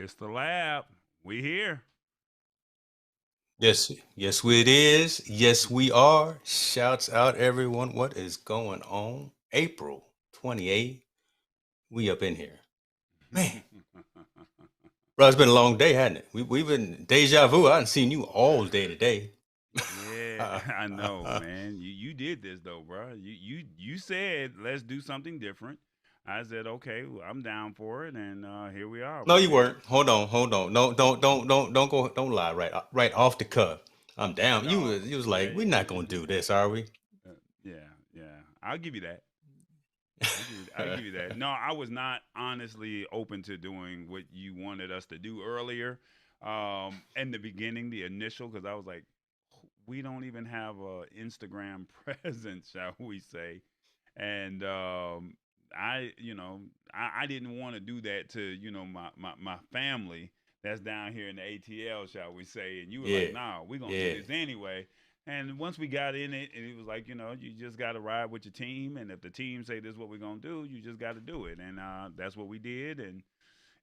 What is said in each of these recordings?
It's the lab. We here. Yes, it is. Yes, we are. Shouts out, everyone. What is going on? April 28th. We up in here. Man, bro, it's been a long day, hasn't it? We've been deja vu. I haven't seen you all day today. Yeah, I know, man. You did this though, bro. You said let's do something different. I said okay, well, I'm down for it, and here we are. No, We you made it. weren't. Hold on. No, don't go. Don't lie. Right off the cuff. I'm down. No, You was yeah, like, we're not gonna do this, are we? yeah, yeah. I'll give you that. I give you that. No, I was not honestly open to doing what you wanted us to do earlier. In the beginning, the initial, because I was like, we don't even have a Instagram presence, shall we say? And I didn't want to do that to my family that's down here in the ATL, shall we say? And you were like, Yeah, nah, we're gonna do yeah. this anyway. And once we got in it, and it was like, you just got to ride with your team, and if the team say this is what we're gonna do, you just got to do it, and that's what we did, and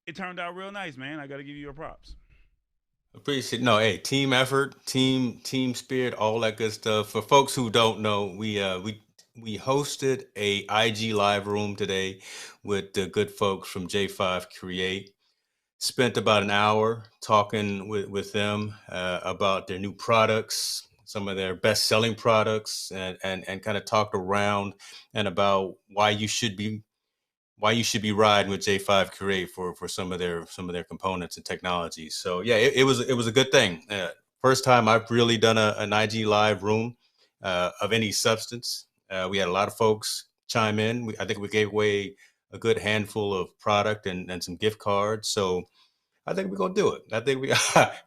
it turned out real nice, man. I got to give you your props. Appreciate no, hey, team effort, team spirit, all that good stuff. For folks who don't know, we hosted a IG live room today with the good folks from J5 Create. Spent about an hour talking with them about their new products, some of their best selling products, and kind of talked around and about why you should be riding with J5 Create for some of their components and technologies. So yeah, it was a good thing. First time I've really done an IG live room of any substance. We had a lot of folks chime in. I think we gave away a good handful of product and some gift cards. So I think we're gonna do it. I think we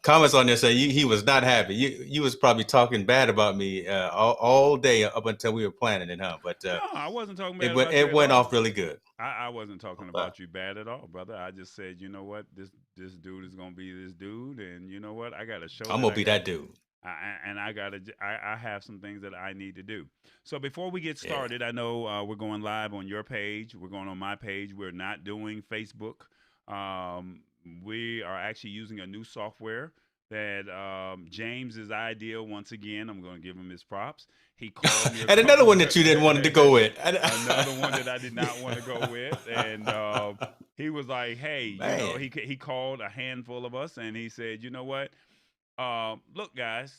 comments on there say he was not happy. You was probably talking bad about me all day up until we were planning it, huh? But No, I wasn't talking it bad went about you it at went off all. really good. I wasn't talking about you bad at all, brother. I just said, you know what, this dude is gonna be this dude, and you know what, I got a show I'm that gonna I be got, that dude. and I have some things that I need to do. So before we get Yeah. started, I know we're going live on your page. We're going on my page. We're not doing Facebook. Um, we are actually using a new software that James's idea. Once again, I'm going to give him his props. He called me a And another couple. one that you didn't want to go with. Another one that I did not want to go with, and he was like, "Hey, Man. he called a handful of us, and he said, you know what? Look, guys,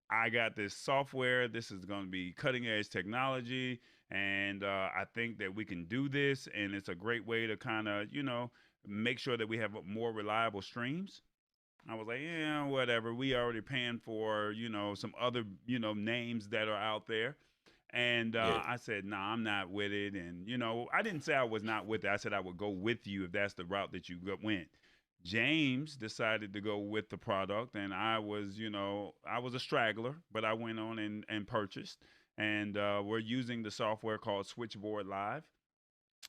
I got this software. This is going to be cutting edge technology, and I think that we can do this, and it's a great way to kind of make sure that we have more reliable streams." I was like, yeah, whatever. We already paying for some other names that are out there. And Yeah. I said, nah, I'm not with it. And, I didn't say I was not with it. I said I would go with you if that's the route that you went. James decided to go with the product, and I was a straggler, but I went on and purchased. And we're using the software called Switchboard Live.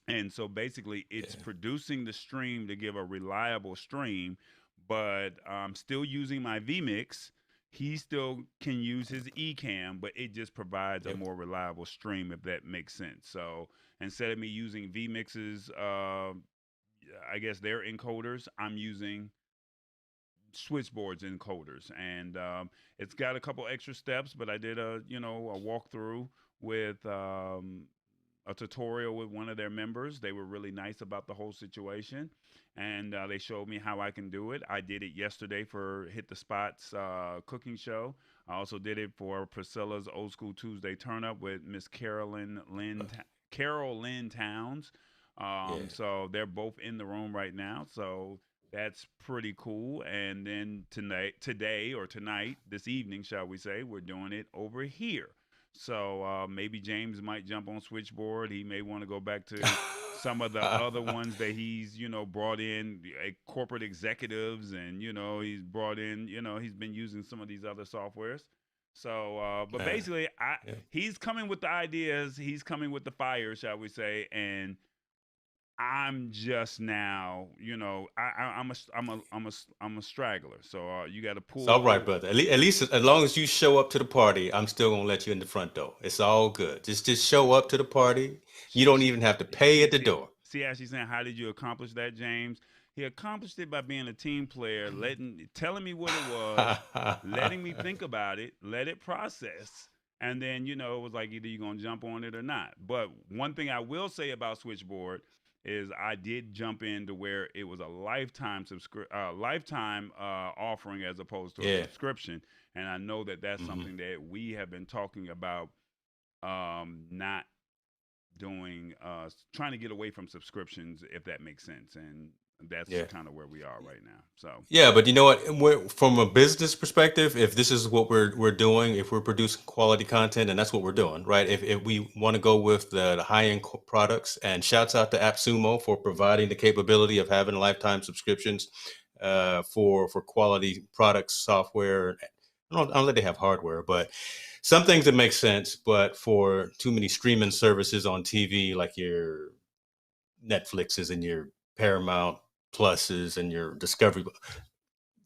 And so basically, it's Yeah. producing the stream to give a reliable stream, but I'm still using my vmix. He still can use his eCam, but it just provides a Yep. more reliable stream, if that makes sense. So instead of me using vmix's I guess their encoders, I'm using switchboards encoders, and it's got a couple extra steps, but I did a walkthrough with a tutorial with one of their members. They were really nice about the whole situation, and they showed me how I can do it. I did it yesterday for Hit the Spots cooking show. I also did it for Priscilla's Old School Tuesday Turn Up with Miss Carol Lynn Towns. Yeah. So they're both in the room right now. So that's pretty cool. And then today or tonight, this evening, shall we say, we're doing it over here. So maybe James might jump on Switchboard. He may want to go back to some of the other ones that he's brought in, corporate executives, and he's brought in, he's been using some of these other softwares. So, but Man. basically, Yeah. he's coming with the ideas. He's coming with the fire, shall we say? And I'm just now, I'm a straggler. So you got to It's all right, pull. brother. At least as long as you show up to the party, I'm still gonna let you in the front door. It's all good. Just show up to the party. You She, don't she, even have to pay see, at the see, door. see how she's saying, how did you accomplish that, James? He accomplished it by being a team player, telling me what it was, letting me think about it, let it process, and then it was like either you're gonna jump on it or not. But one thing I will say about Switchboard is I did jump into where it was a lifetime offering as opposed to a Yeah. subscription, and I know that that's Hmm. something that we have been talking about, not doing trying to get away from subscriptions, if that makes sense, and that's Yeah. kind of where we are right now. So Yeah, but you know what? From a business perspective, if this is what we're doing, if we're producing quality content, and that's what we're doing, right? If we want to go with the high end products, and shouts out to AppSumo for providing the capability of having lifetime subscriptions for quality products, software. I don't think they have hardware, but some things that make sense. But for too many streaming services on TV, like your Netflixes and your Paramount Pluses and your Discovery,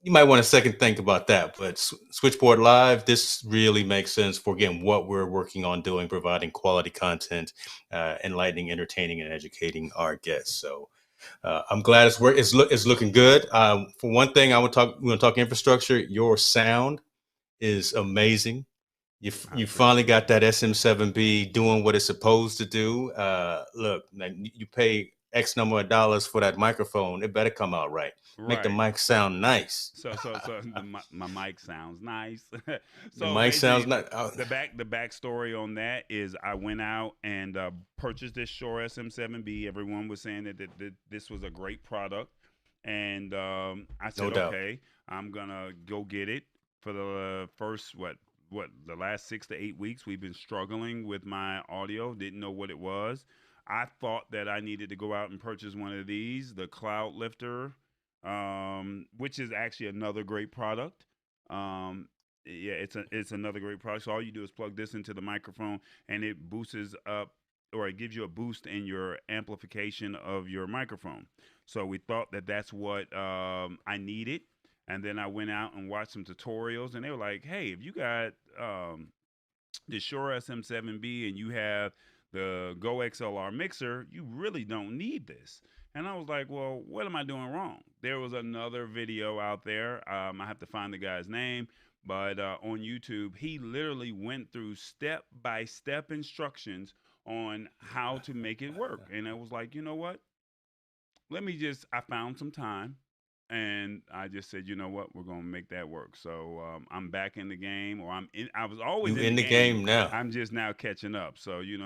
you might want to second think about that. But Switchboard Live, this really makes sense for, again, what we're working on doing, providing quality content, enlightening, entertaining, and educating our guests. So I'm glad it's looking good. For one thing, we want to talk infrastructure. Your sound is amazing. I You finally appreciate got it. that SM7B doing what it's supposed to do. Look, man, you pay X number of dollars for that microphone. It better come out right. Make the Right. mic sound nice. So my mic sounds nice. The So mic sounds basically, nice. the backstory on that is I went out and purchased this Shure SM7B. Everyone was saying that this was a great product, and I No said, doubt. okay, I'm gonna go get it. For the first the last 6 to 8 weeks, we've been struggling with my audio. Didn't know what it was. I thought that I needed to go out and purchase one of these, the Cloudlifter, which is actually another great product. Yeah, it's another great product. So all you do is plug this into the microphone, and it boosts up, or it gives you a boost in your amplification of your microphone. So we thought that that's what I needed, and then I went out and watched some tutorials, and they were like, "Hey, if you got the Shure SM7B and you have the Go XLR mixer, you really don't need this." And I was like, well, what am I doing wrong? There was another video out there. I have to find the guy's name, but on YouTube, he literally went through step by step instructions on how to make it work. And I was like, you know what? I found some time, and I just said, you know what, we're gonna make that work. So I'm back in the game, or I was always You in the in the game. game now. I'm just now catching up. So You,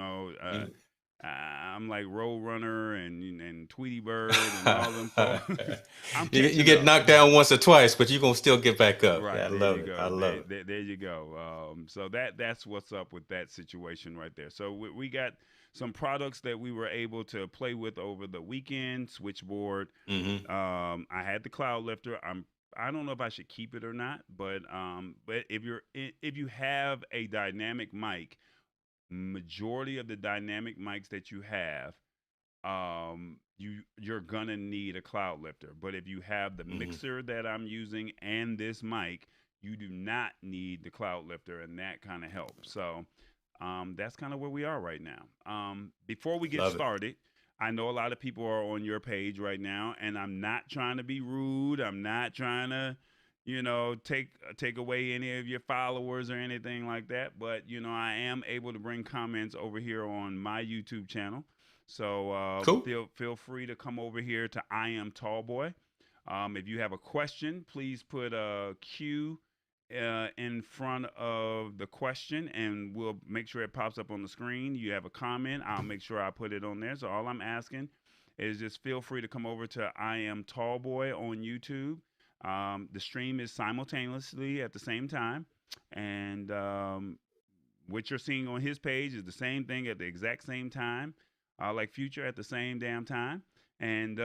I'm like Roadrunner and Tweety Bird and all them folks. I'm you catching get up. knocked down once or twice, but you're gonna still get back up. Yeah, Right, I there love you it. I go. love it. There you go. So that's what's up with that situation right there. So we got some products that we were able to play with over the weekend. Switchboard. Hmm. I had the Cloudlifter. I don't know if I should keep it or not, but if you have a dynamic mic, majority of the dynamic mics that you have, you're gonna need a Cloudlifter. But if you have the Hmm. mixer that I'm using and this mic, you do not need the Cloudlifter, and that kind of helps. So that's kind of where we are right now. Before we get Love it. started, I know a lot of people are on your page right now, and I'm not trying to be rude. I'm not trying to, take away any of your followers or anything like that. But I am able to bring comments over here on my YouTube channel. So Cool. feel free to come over here to Iamtallboy. If you have a question, please put a Q in front of the question, and we'll make sure it pops up on the screen. You have a comment, I'll make sure I put it on there. So all I'm asking is just feel free to come over to Iamtallboy on YouTube. The stream is simultaneously at the same time, and what you're seeing on his page is the same thing at the exact same time, like Future at the same damn time. And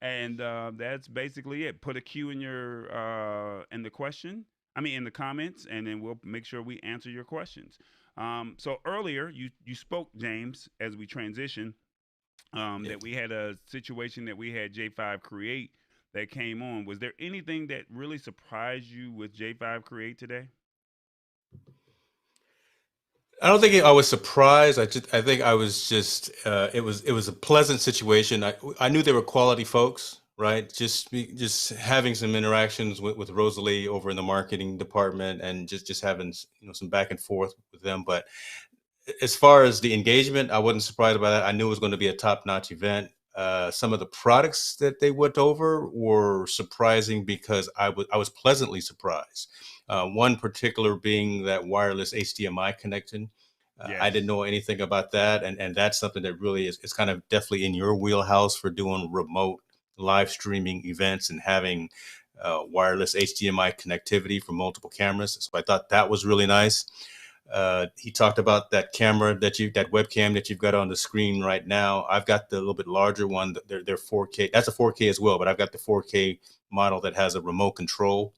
and that's basically it. Put a Q in your in the question. I mean, in the comments, and then we'll make sure we answer your questions. So earlier, you spoke, James, as we transition, Yeah. that we had a situation that we had J5 Create that came on. Was there anything that really surprised you with J5 Create today? I don't think I was surprised. I think I was just it was a pleasant situation. I knew they were quality folks, right? Just having some interactions with Rosalie over in the marketing department, and just having some back and forth with them. But as far as the engagement, I wasn't surprised by that. I knew it was going to be a top-notch event. Some of the products that they went over were surprising because I was pleasantly surprised. One particular being that wireless HDMI connection. I didn't Yes. know anything about that, and that's something that really is kind of definitely in your wheelhouse for doing remote live streaming events and having wireless HDMI connectivity for multiple cameras. So I thought that was really nice. He talked about that camera that webcam that you've got on the screen right now. I've got the little bit larger one. They're 4K. That's a 4K as well, but I've got the 4K model that has a remote control.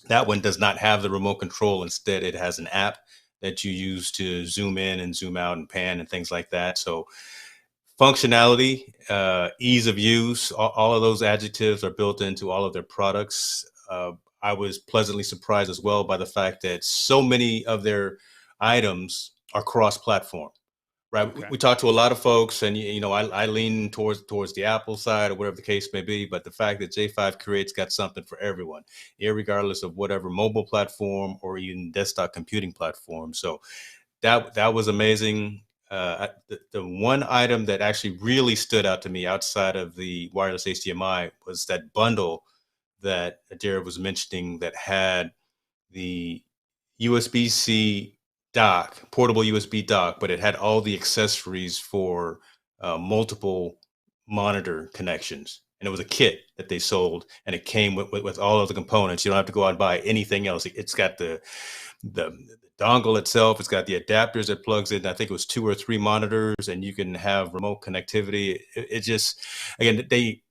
That one does not have the remote control. Instead, it has an app that you use to zoom in and zoom out and pan and things like that. So functionality, ease of use, all of those adjectives are built into all of their products. I was pleasantly surprised as well by the fact that so many of their items are cross-platform. Right, we, Okay. we talk to a lot of folks, and I lean towards the Apple side or whatever the case may be. But the fact that J5 Create's got something for everyone, regardless of whatever mobile platform or even desktop computing platform. So that was amazing. The one item that actually really stood out to me outside of the wireless HDMI was that bundle that Jared was mentioning that had the USB-C dock, portable USB dock, but it had all the accessories for multiple monitor connections. And it was a kit that they sold, and it came with all of the components. You don't have to go out and buy anything else. It's got the dongle itself. It's got the adapters that plugs in. I think it was 2 or 3 monitors, and you can have remote connectivity. It just, again, they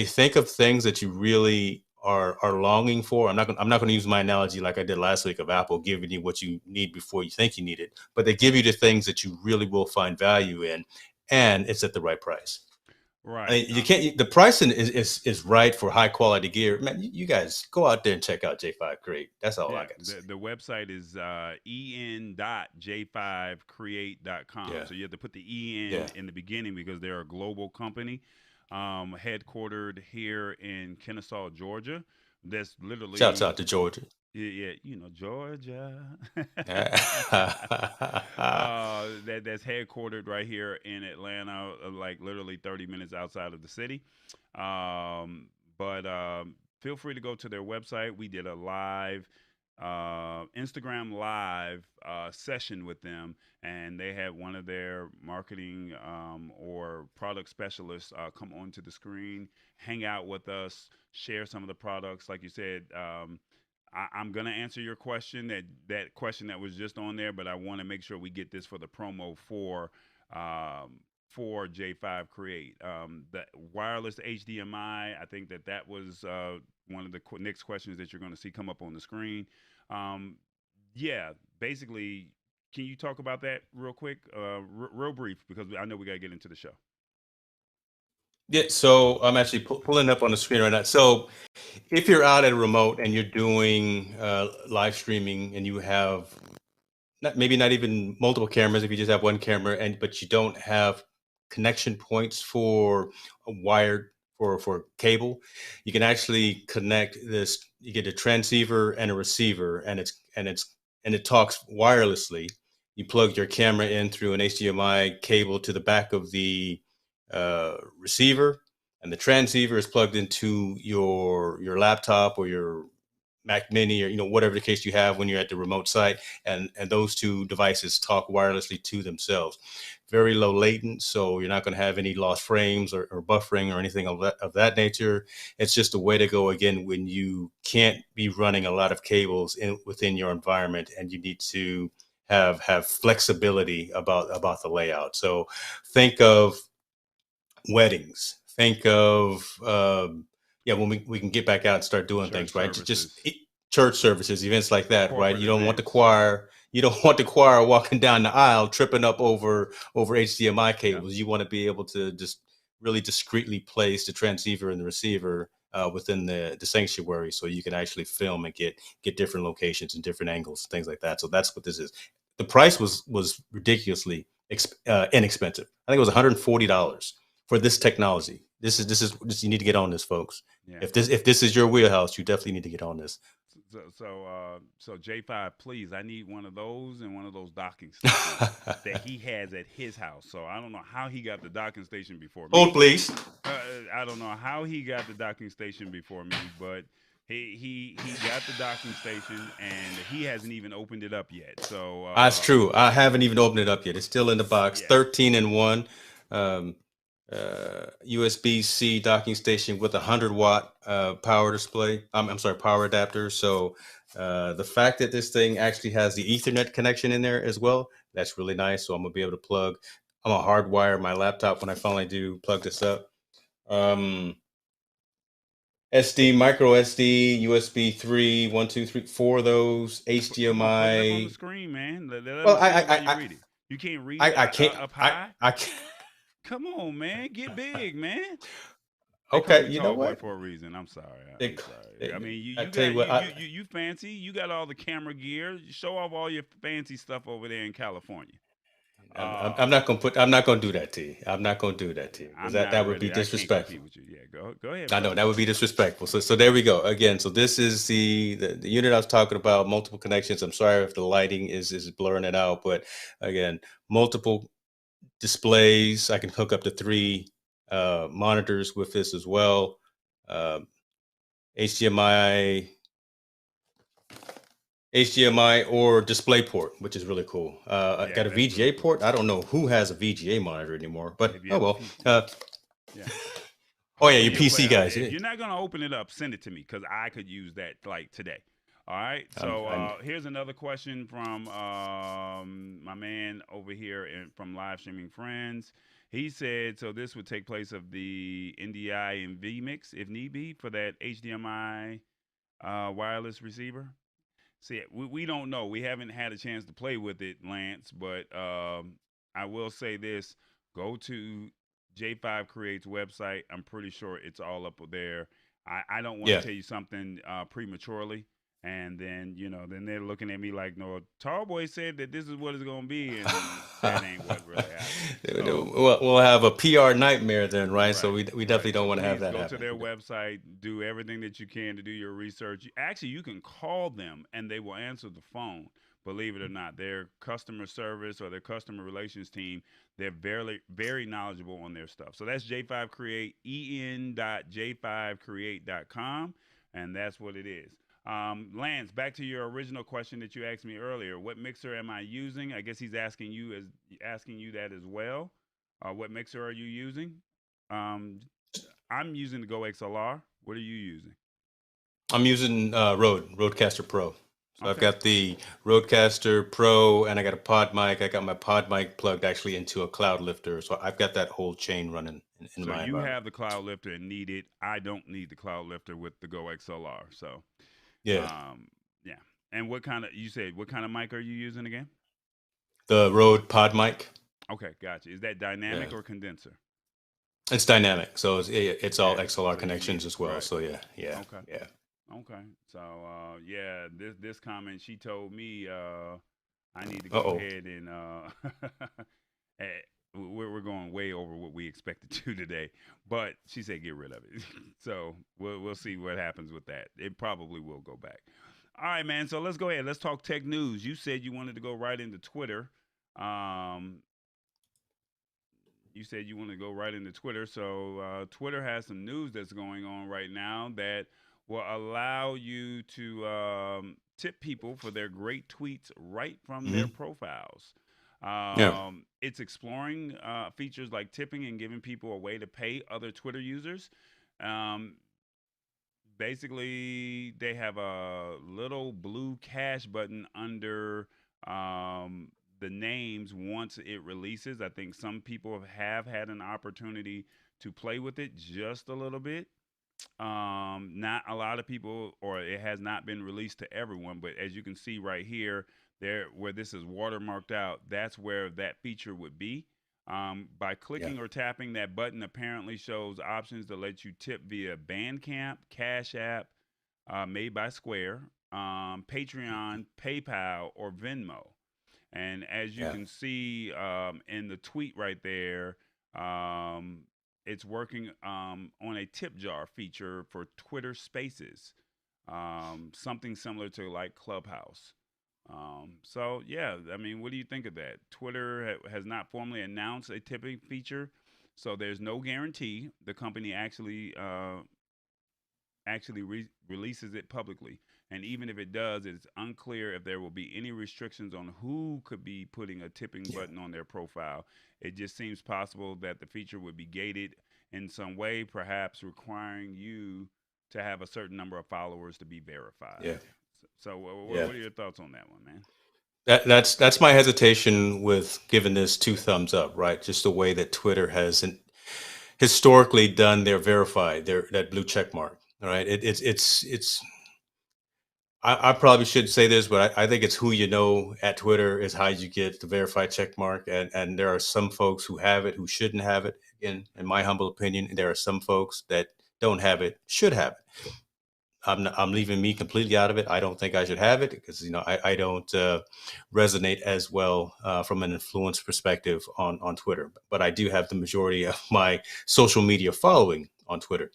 think of things that you really are longing for. I'm not going to use my analogy like I did last week of Apple giving you what you need before you think you need it, but they give you the things that you really will find value in, and it's at the right price. I Right. mean, you can't. The pricing is right for high quality gear. Man, you guys go out there and check out J5 Create. That's all I Yeah, got to say. the website is en.j5create.com. Yeah, So you have to put the en yeah. in the beginning because they're a global company, headquartered here in Kennesaw, Georgia. That's Shouts literally, out to Georgia. yeah, yeah, Georgia. Yeah. That's headquartered right here in Atlanta, like literally 30 minutes outside of the city. Um, but feel free to go to their website. We did a live Instagram live session with them, and they had one of their marketing or product specialists come onto the screen, hang out with us, share some of the products. Like you said, I'm gonna answer your question, that question that was just on there, but I want to make sure we get this for the promo for J5 Create. The wireless HDMI, I think that was one of the next questions that you're going to see come up on the screen. Um, yeah, basically, can you talk about that real quick, real brief, because I know we got to get into the show. Yeah, so I'm actually pulling up on the screen right now. So if you're out at a remote and you're doing live streaming and you have maybe not even multiple cameras, if you just have one camera, but you don't have connection points for a wired for cable, you can actually connect this. You get a transceiver and a receiver, and it talks wirelessly. You plug your camera in through an HDMI cable to the back of the receiver, and the transceiver is plugged into your laptop or your Mac Mini, or whatever the case you have when you're at the remote site, and those two devices talk wirelessly to themselves. Very low latent, so you're not going to have any lost frames or buffering or anything of that nature. It's just a way to go again when you can't be running a lot of cables within your environment, and you need to have flexibility about the layout. So think of weddings. Think of yeah, when we can get back out and start doing Church things, right? Just services, church services, events like that, right? corporate You don't want the events. choir. You don't want the choir walking down the aisle tripping up over HDMI Yeah. cables. You want to be able to just really discreetly place the transceiver and the receiver within the sanctuary, so you can actually film and get different locations and different angles, things like that. So that's what this is. the price was ridiculously inexpensive. I think it was $140 for this technology. This, you need to get on this, folks. Yeah. If this is your wheelhouse, you definitely need to get on this. So J5, please, I need one of those and one of those docking stations that he has at his house. So I don't know how he got the docking station before Hold, me. please. I don't know how he got the docking station before me, but he got the docking station and he hasn't even opened it up yet. So That's true. I haven't even opened it up yet. It's still in the box. yeah. 13 in one. USB-C docking station with a 100-watt power display. I'm sorry, power adapter. So the fact that this thing actually has the Ethernet connection in there as well, that's really nice. So I'm gonna be able to plug. I'm gonna hardwire my laptop when I finally do plug this up. SD, micro SD, USB 3, 1, 2, 3, 4 of those, Come on, put it up on the HDMI. screen, man. Let Well, them see it while you read it. You can't read it I can't. up high. I can't. Come on, man. Get big, man. They call Okay, me you know tall boy what? for a reason. I'm sorry. They, I'm sorry. I mean, you I you tell you got what. you fancy. You got all the camera gear. Show off all your fancy stuff over there in California. I'm not gonna put. I'm not gonna do that to you. I'm not gonna do that to you because I'm not that would be really. I can't compete disrespectful. with you. Yeah, go ahead, I know brother. that would be disrespectful. So there we go again. So this is the unit I was talking about. Multiple connections. I'm sorry if the lighting is blurring it out, but again, multiple displays. I can hook up to 3 monitors with this as well. HDMI, or DisplayPort, which is really cool. I Yeah, got a that's really VGA cool. port. I don't know who has a VGA monitor anymore, but If you oh have a well. PC, yeah. Oh yeah, Hopefully you you'll play. PC guys. If you're not gonna open it up, send it to me because I could use that like today. All right. So I'm here's another question from my man over here from Live Streaming Friends. He said, so this would take place of the NDI and V mix if need be for that HDMI wireless receiver. See, we don't know. We haven't had a chance to play with it, Lance, but I will say this. Go to J5 Creates website. I'm pretty sure it's all up there. I don't want yeah. to tell you something prematurely. And then, then they're looking at me like, no, Tallboy said that this is what it's going to be. And that ain't what really happened. So, We'll have a PR nightmare then, right? So right, we definitely right. don't So want to have please that go to happen. their website, do everything that you can to do your research. Actually, you can call them and they will answer the phone. Believe it or not, their customer service or their customer relations team, they're very knowledgeable on their stuff. So that's J5 Create, en.j5create.com, and that's what it is. Lance, back to your original question that you asked me earlier. What mixer am I using? I guess he's asking you that as well. What mixer are you using? Um, I'm using the Go XLR. What are you using? I'm using Rodecaster Pro. So I've Okay. got the Rodecaster Pro, and I got a pod mic. I got my pod mic plugged actually into a Cloudlifter, so I've got that whole chain running in So my you environment. have the Cloudlifter and need it. I don't need the Cloudlifter with the Go XLR. So, Yeah, um, yeah. And you said, what kind of mic are you using again? the Rode pod mic. Okay, gotcha. Is that Yeah, dynamic or condenser? it's dynamic, so it's all Yeah. XLR So you need connections it. as well. Right. So yeah. Okay. Yeah. Okay. So yeah, this comment she told me I need to Uh go oh. ahead and eh, we're going way over what we expected to today, but she said get rid of it. So we'll see what happens with that. It probably will go back. All right, man. So let's go ahead. Let's talk tech news. You said you wanted to go right into Twitter. Um, you said you want to go right into Twitter. So Twitter has some news that's going on right now that will allow you to tip people for their great tweets right from their Hmm. profiles. Yeah. It's exploring features like tipping and giving people a way to pay other Twitter users. Um, Basically, they have a little blue cash button under the names once it releases. I think some people have had an opportunity to play with it just a little bit. Not a lot of people, or it has not been released to everyone. But as you can see right here, there where this is watermarked out, that's where that feature would be. By Yeah. clicking or tapping that button, apparently shows options to let you tip via Bandcamp, Cash App, made by Square, Patreon, PayPal, or Venmo. And as you Yeah. can see in the tweet right there, um, it's working on a tip jar feature for Twitter Spaces, something similar to like Clubhouse. So yeah, I mean, what do you think of that? Twitter has not formally announced a tipping feature, so there's no guarantee the company actually releases it publicly. And even if it does, it's unclear if there will be any restrictions on who could be putting a tipping Yeah. button on their profile. It just seems possible that the feature would be gated in some way, perhaps requiring you to have a certain number of followers to be verified. Yeah. So, Yeah. what are your thoughts on that one, man? That's my hesitation with giving this two thumbs up, right? Just the way that Twitter has historically done their verified, their that blue check mark. All right. It's I probably shouldn't say this, but I think it's who you know at Twitter is how you get the verified check mark. And there are some folks who have it who shouldn't have it. In my humble opinion, there are some folks that don't have it, should have it. I'm leaving me completely out of it. I don't think I should have it because I don't resonate as well from an influence perspective on Twitter. But I do have the majority of my social media following on Twitter.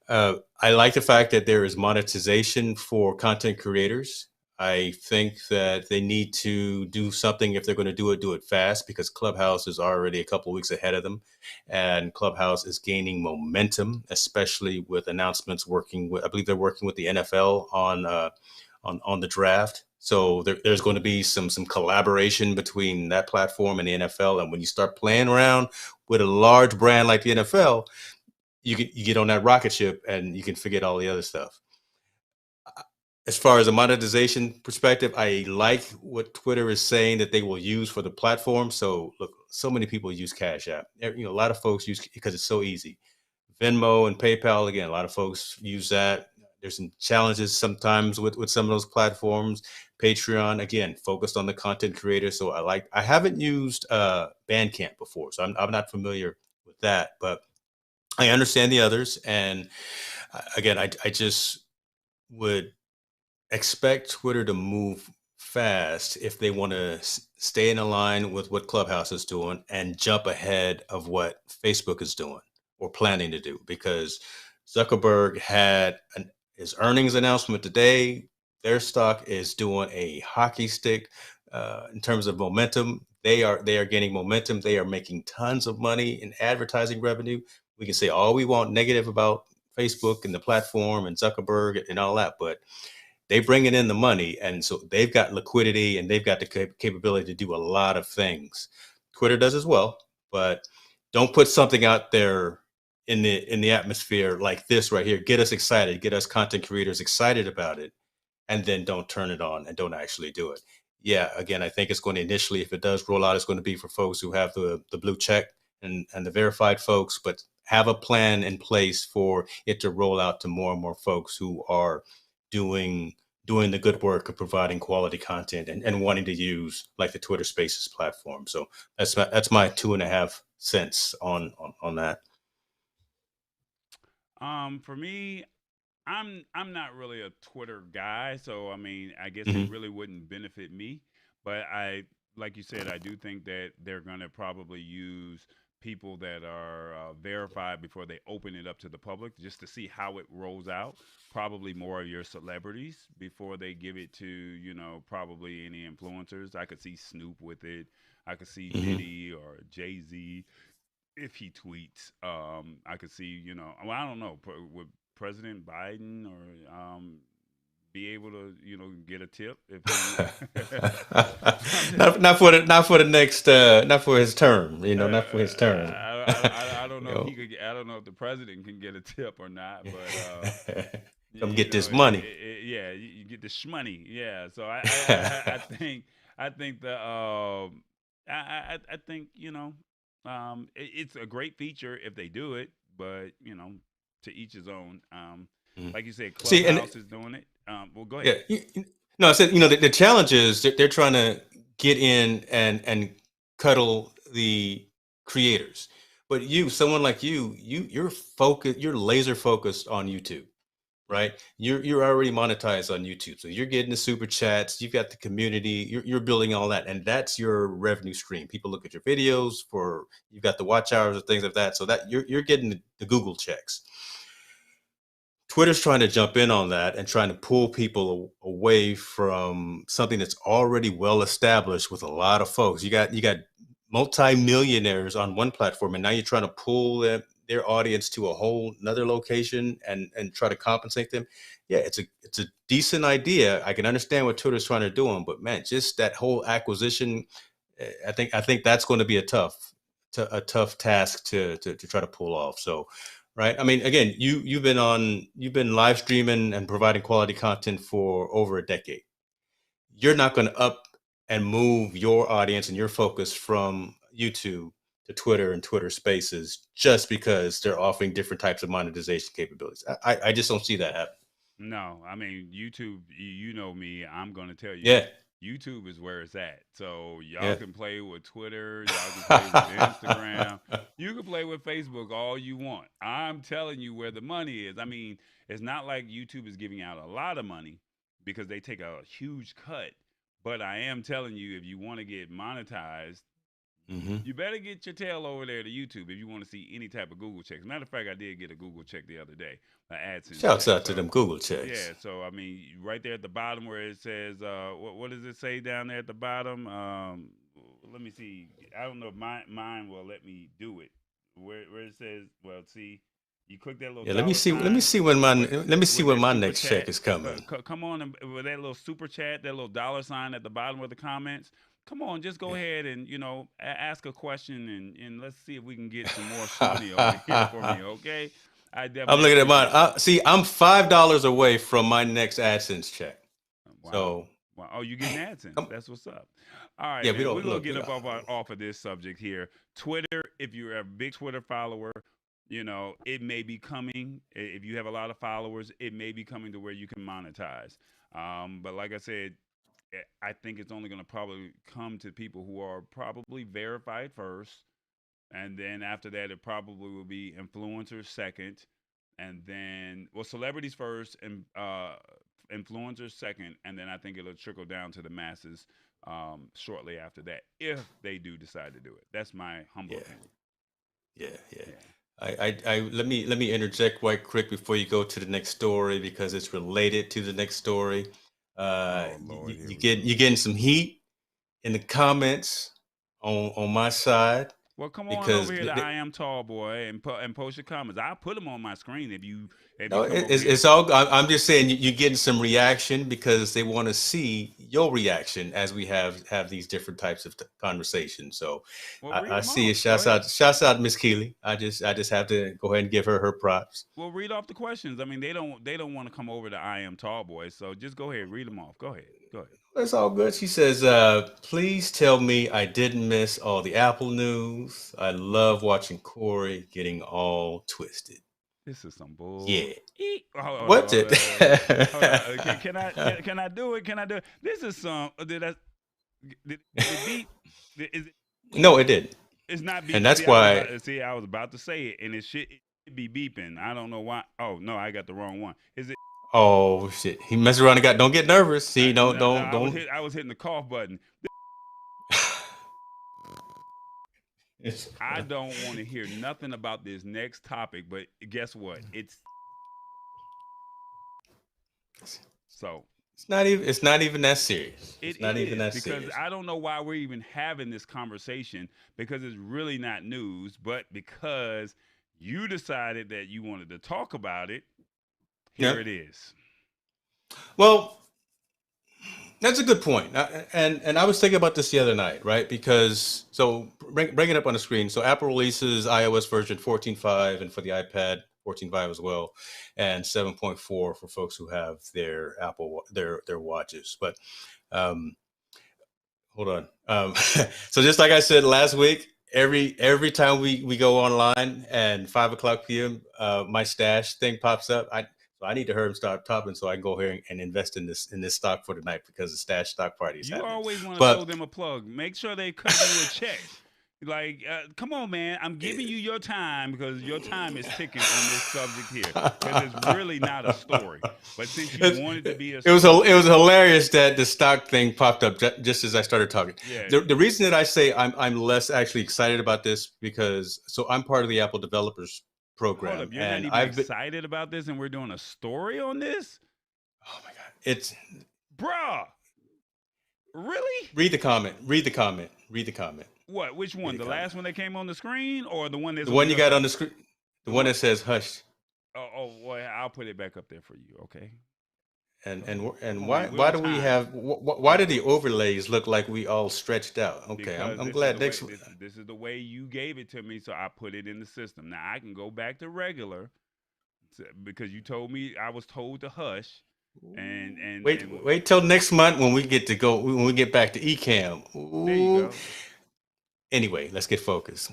I like the fact that there is monetization for content creators. I think that they need to do something if they're going to do it fast because Clubhouse is already a couple of weeks ahead of them, and Clubhouse is gaining momentum, especially with announcements working with. I believe they're working with the NFL on the draft. So there's going to be some collaboration between that platform and the NFL. And when you start playing around with a large brand like the NFL, you get on that rocket ship and you can forget all the other stuff. As far as a monetization perspective, I like what Twitter is saying that they will use for the platform. So look, so many people use Cash App. A lot of folks use because it's so easy. Venmo and PayPal, again, a lot of folks use that. There's some challenges sometimes with some of those platforms. Patreon, again, focused on the content creator. So I haven't used Bandcamp before, so I'm not familiar with that, but I understand the others. And again, I just would expect Twitter to move fast if they want to stay in line with what Clubhouse is doing and jump ahead of what Facebook is doing or planning to do. Because Zuckerberg had his earnings announcement today. Their stock is doing a hockey stick in terms of momentum. They are gaining momentum. They are making tons of money in advertising revenue. We can say all we want negative about Facebook and the platform and Zuckerberg and all that, but they bringing in the money, and so they've got liquidity and they've got the capability to do a lot of things. Twitter does as well, but don't put something out there in the atmosphere like this right here. Get us excited, get us content creators excited about it, and then don't turn it on and don't actually do it. Yeah, again, I think it's going to initially, if it does roll out, it's going to be for folks who have the blue check and the verified folks, but have a plan in place for it to roll out to more and more folks who are doing doing the good work of providing quality content and wanting to use like the Twitter Spaces platform. So that's my 2.5 cents on that. For me, I'm not really a Twitter guy, so I mean, I guess it Hmm. really wouldn't benefit me. But like you said, I do think that they're gonna probably use people that are verified before they open it up to the public, just to see how it rolls out. Probably more of your celebrities before they give it to probably any influencers. I could see Snoop with it. I could see Hmm. Diddy or Jay-Z if he tweets. I could see, well, I don't know, would President Biden or be able to, get a tip if he. I'm just, not for the next not for his term, not for his term. I don't you know if he know. could. I don't know if the president can get a tip or not, but Come get this money. yeah, you get the shmoney. Yeah, so I think the I think it's a great feature if they do it, but to each his own. Mhm. Like you said, See, and Clubhouse is doing it. Well, go yeah, ahead. no, I said, the challenge is they're trying to get in and cuddle the creators. But someone like you're focused, you're laser focused on YouTube, right? You're already monetized on YouTube, so you're getting the super chats. You've got the community. You're building all that, and that's your revenue stream. People look at your videos for you've got the watch hours and things like that. So that you're getting the Google checks. Twitter's trying to jump in on that and trying to pull people away from something that's already well established with a lot of folks. You got multi-millionaires on one platform, and now you're trying to pull their audience to a whole another location and try to compensate them. Yeah, it's a decent idea. I can understand what Twitter's trying to do, but man, just that whole acquisition, I think that's going to be a tough task to try to pull off. So, right. I mean, again, you've been live streaming and providing quality content for over a decade. You're not going to up and move your audience and your focus from YouTube to Twitter and Twitter Spaces just because they're offering different types of monetization capabilities. I just don't see that happening. No, I mean YouTube. You know me. I'm gonna tell you, Yeah. YouTube is where it's at. So y'all Yeah. can play with Twitter. Y'all can play with Instagram. You can play with Facebook all you want. I'm telling you where the money is. I mean, it's not like YouTube is giving out a lot of money because they take a huge cut. But I am telling you, if you want to get monetized, Hmm. you better get your tail over there to YouTube if you want to see any type of Google checks. Matter of fact, I did get a Google check the other day, an AdSense Shouts check. out to So them Google yeah, checks. so I mean, right there at the bottom where it says, what does it say down there at the bottom? Let me see. I don't know if mine will let me do it. Where it says, well, see, you click that little Yeah, let me dollar see. Let me sign see when my with let me see with when that my super next check chat. is coming. Come on, and with that little super chat, that little dollar sign at the bottom of the comments. Come on, just go ahead and ask a question and let's see if we can get some more money over here for me. Okay, I I'm definitely looking at mine. appreciate it. See, I'm $5 away from my next AdSense check. Wow. So, Wow. Oh, you getting AdSense. um, That's what's up. All right, yeah, we man. don't We're gonna look. get up off of this subject here. Twitter, if you're a big Twitter follower, it may be coming. If you have a lot of followers, it may be coming to where you can monetize. But like I said, I think it's only gonna probably come to people who are probably verified first, and then after that, it probably will be influencers second, and then celebrities first and influencers second, and then I think it'll trickle down to the masses shortly after that if they do decide to do it. That's my humble Yeah, opinion. yeah. Yeah. I let me interject quite quick before you go to the next story because it's related to the next story. Oh Lord, here we You go. getting some heat in the comments on my side Well, come on over because here to Iamtallboy and post your comments. I'll put them on my screen if you no, come over it's here. all. I'm just saying you're getting some reaction because they want to see your reaction as we have these different types of conversations. So Well, read I them see it. off. Go ahead. Shouts out, Miss Keeley. I just have to go ahead and give her props. Well, read off the questions. I mean, they don't want to come over to Iamtallboy, so just go ahead, read them off. Go ahead. Go ahead. That's all good. She says, "Please tell me I didn't miss all the Apple news. I love watching Corey getting all twisted." This is some bull. Yeah. Hold on, What's hold it? on, hold on. Can I do it? Can I do it? This is some. Did it beep? Is it? No, it didn't. It's not And beeping. that's why. See. I was about to say it, and it be beeping. I don't know why. Oh no, I got the wrong one. Is it? Oh shit! He messed around and got. Don't get nervous. See, No, don't. I was hitting the cough button. It's, I don't want to hear nothing about this next topic. But guess what? It's so. it's not even. It's not even that serious. It It's not even is that because serious. I don't know why we're even having this conversation because it's really not news, but because you decided that you wanted to talk about it, Yeah. here it is. Well, that's a good point. And I was thinking about this the other night, right? Because so bring it up on the screen. So Apple releases iOS version 14.5 and for the iPad 14.5 as well, and 7.4 for folks who have their their watches. But um, hold on. So just like I said last week, every time we go online and 5 o'clock p.m. My stash thing pops up. I need to hurry and start topping so I can go here and invest in this stock for tonight because the stash stock party is You happening. always want to throw But them a plug. Make sure they cut you a check. Like, come on, man. I'm giving you your time because your time is ticking on this subject here. Because it's really not a story. But since you wanted to be a It story, was hilarious that the stock thing popped up just as I started talking. yeah. The reason that I say I'm less actually excited about this because so I'm part of the Apple Developers Hold Program, up, you're not and even I've been. excited about this, and we're doing a story on this, Oh my god! It's bruh. Really? read the comment. Read the comment. Read the comment. What? Which Read one? the The comment. last one that came on the screen, or the one that's The on one you your got on phone? the screen. The The one one. that says "hush." Well, I'll put it back up there for you. Okay. And Go and ahead. and Come on, why man. We're on do we time. have why do the overlays look like we all stretched out? Okay, Because I'm this is glad the way next. this is the way you gave it to me, so I put it in the system. Now I can go back to regular because you told me I was told to hush, and Wait till next month when we get to go when we get back to Ecamm. there you Ooh. go. Anyway, let's get focused.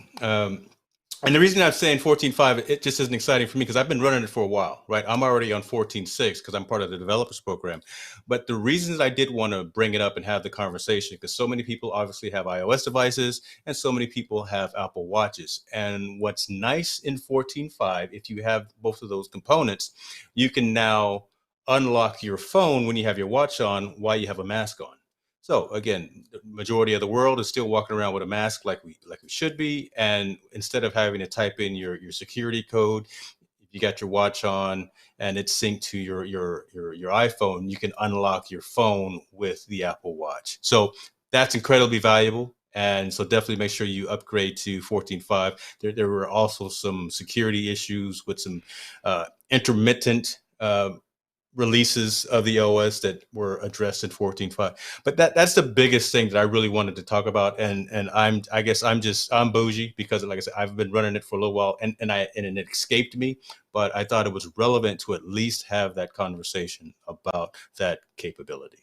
And the reason I'm saying 14.5, it just isn't exciting for me because I've been running it for a while, right? I'm already on 14.6 because I'm part of the developers program. But the reasons I did want to bring it up and have the conversation, because so many people obviously have iOS devices and so many people have Apple Watches. And what's nice in 14.5, if you have both of those components, you can now unlock your phone when you have your watch on while you have a mask on. So again, the majority of the world is still walking around with a mask like we should be. And instead of having to type in your security code, if you got your watch on and it's synced to your iPhone, you can unlock your phone with the Apple Watch. So that's incredibly valuable. And so definitely make sure you upgrade to 14.5. There were also some security issues with some intermittent releases of the OS that were addressed in 14.5. But that's the biggest thing that I really wanted to talk about. And I guess I'm bougie because like I said, I've been running it for a little while and it escaped me, but I thought it was relevant to at least have that conversation about that capability.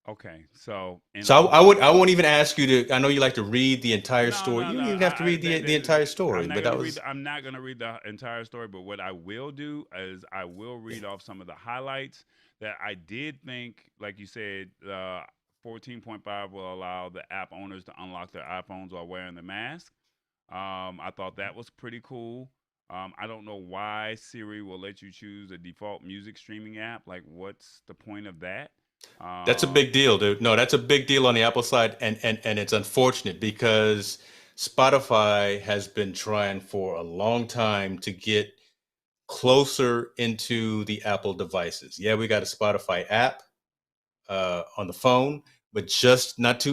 Okay. So in So all, I won't even ask you to. I know you like to read the entire no, story. no, You no. don't even have to read the entire story. But that was I'm not gonna read the entire story. But what I will do is I will read off some of the highlights that I did think, like you said, 14.5 will allow the app owners to unlock their iPhones while wearing the mask. I thought that was pretty cool. I don't know why Siri will let you choose a default music streaming app. Like, what's the point of that? That's a big deal, dude. No, that's a big deal on the Apple side, and it's unfortunate because Spotify has been trying for a long time to get closer into the Apple devices. Yeah, we got a Spotify app on the phone, but just not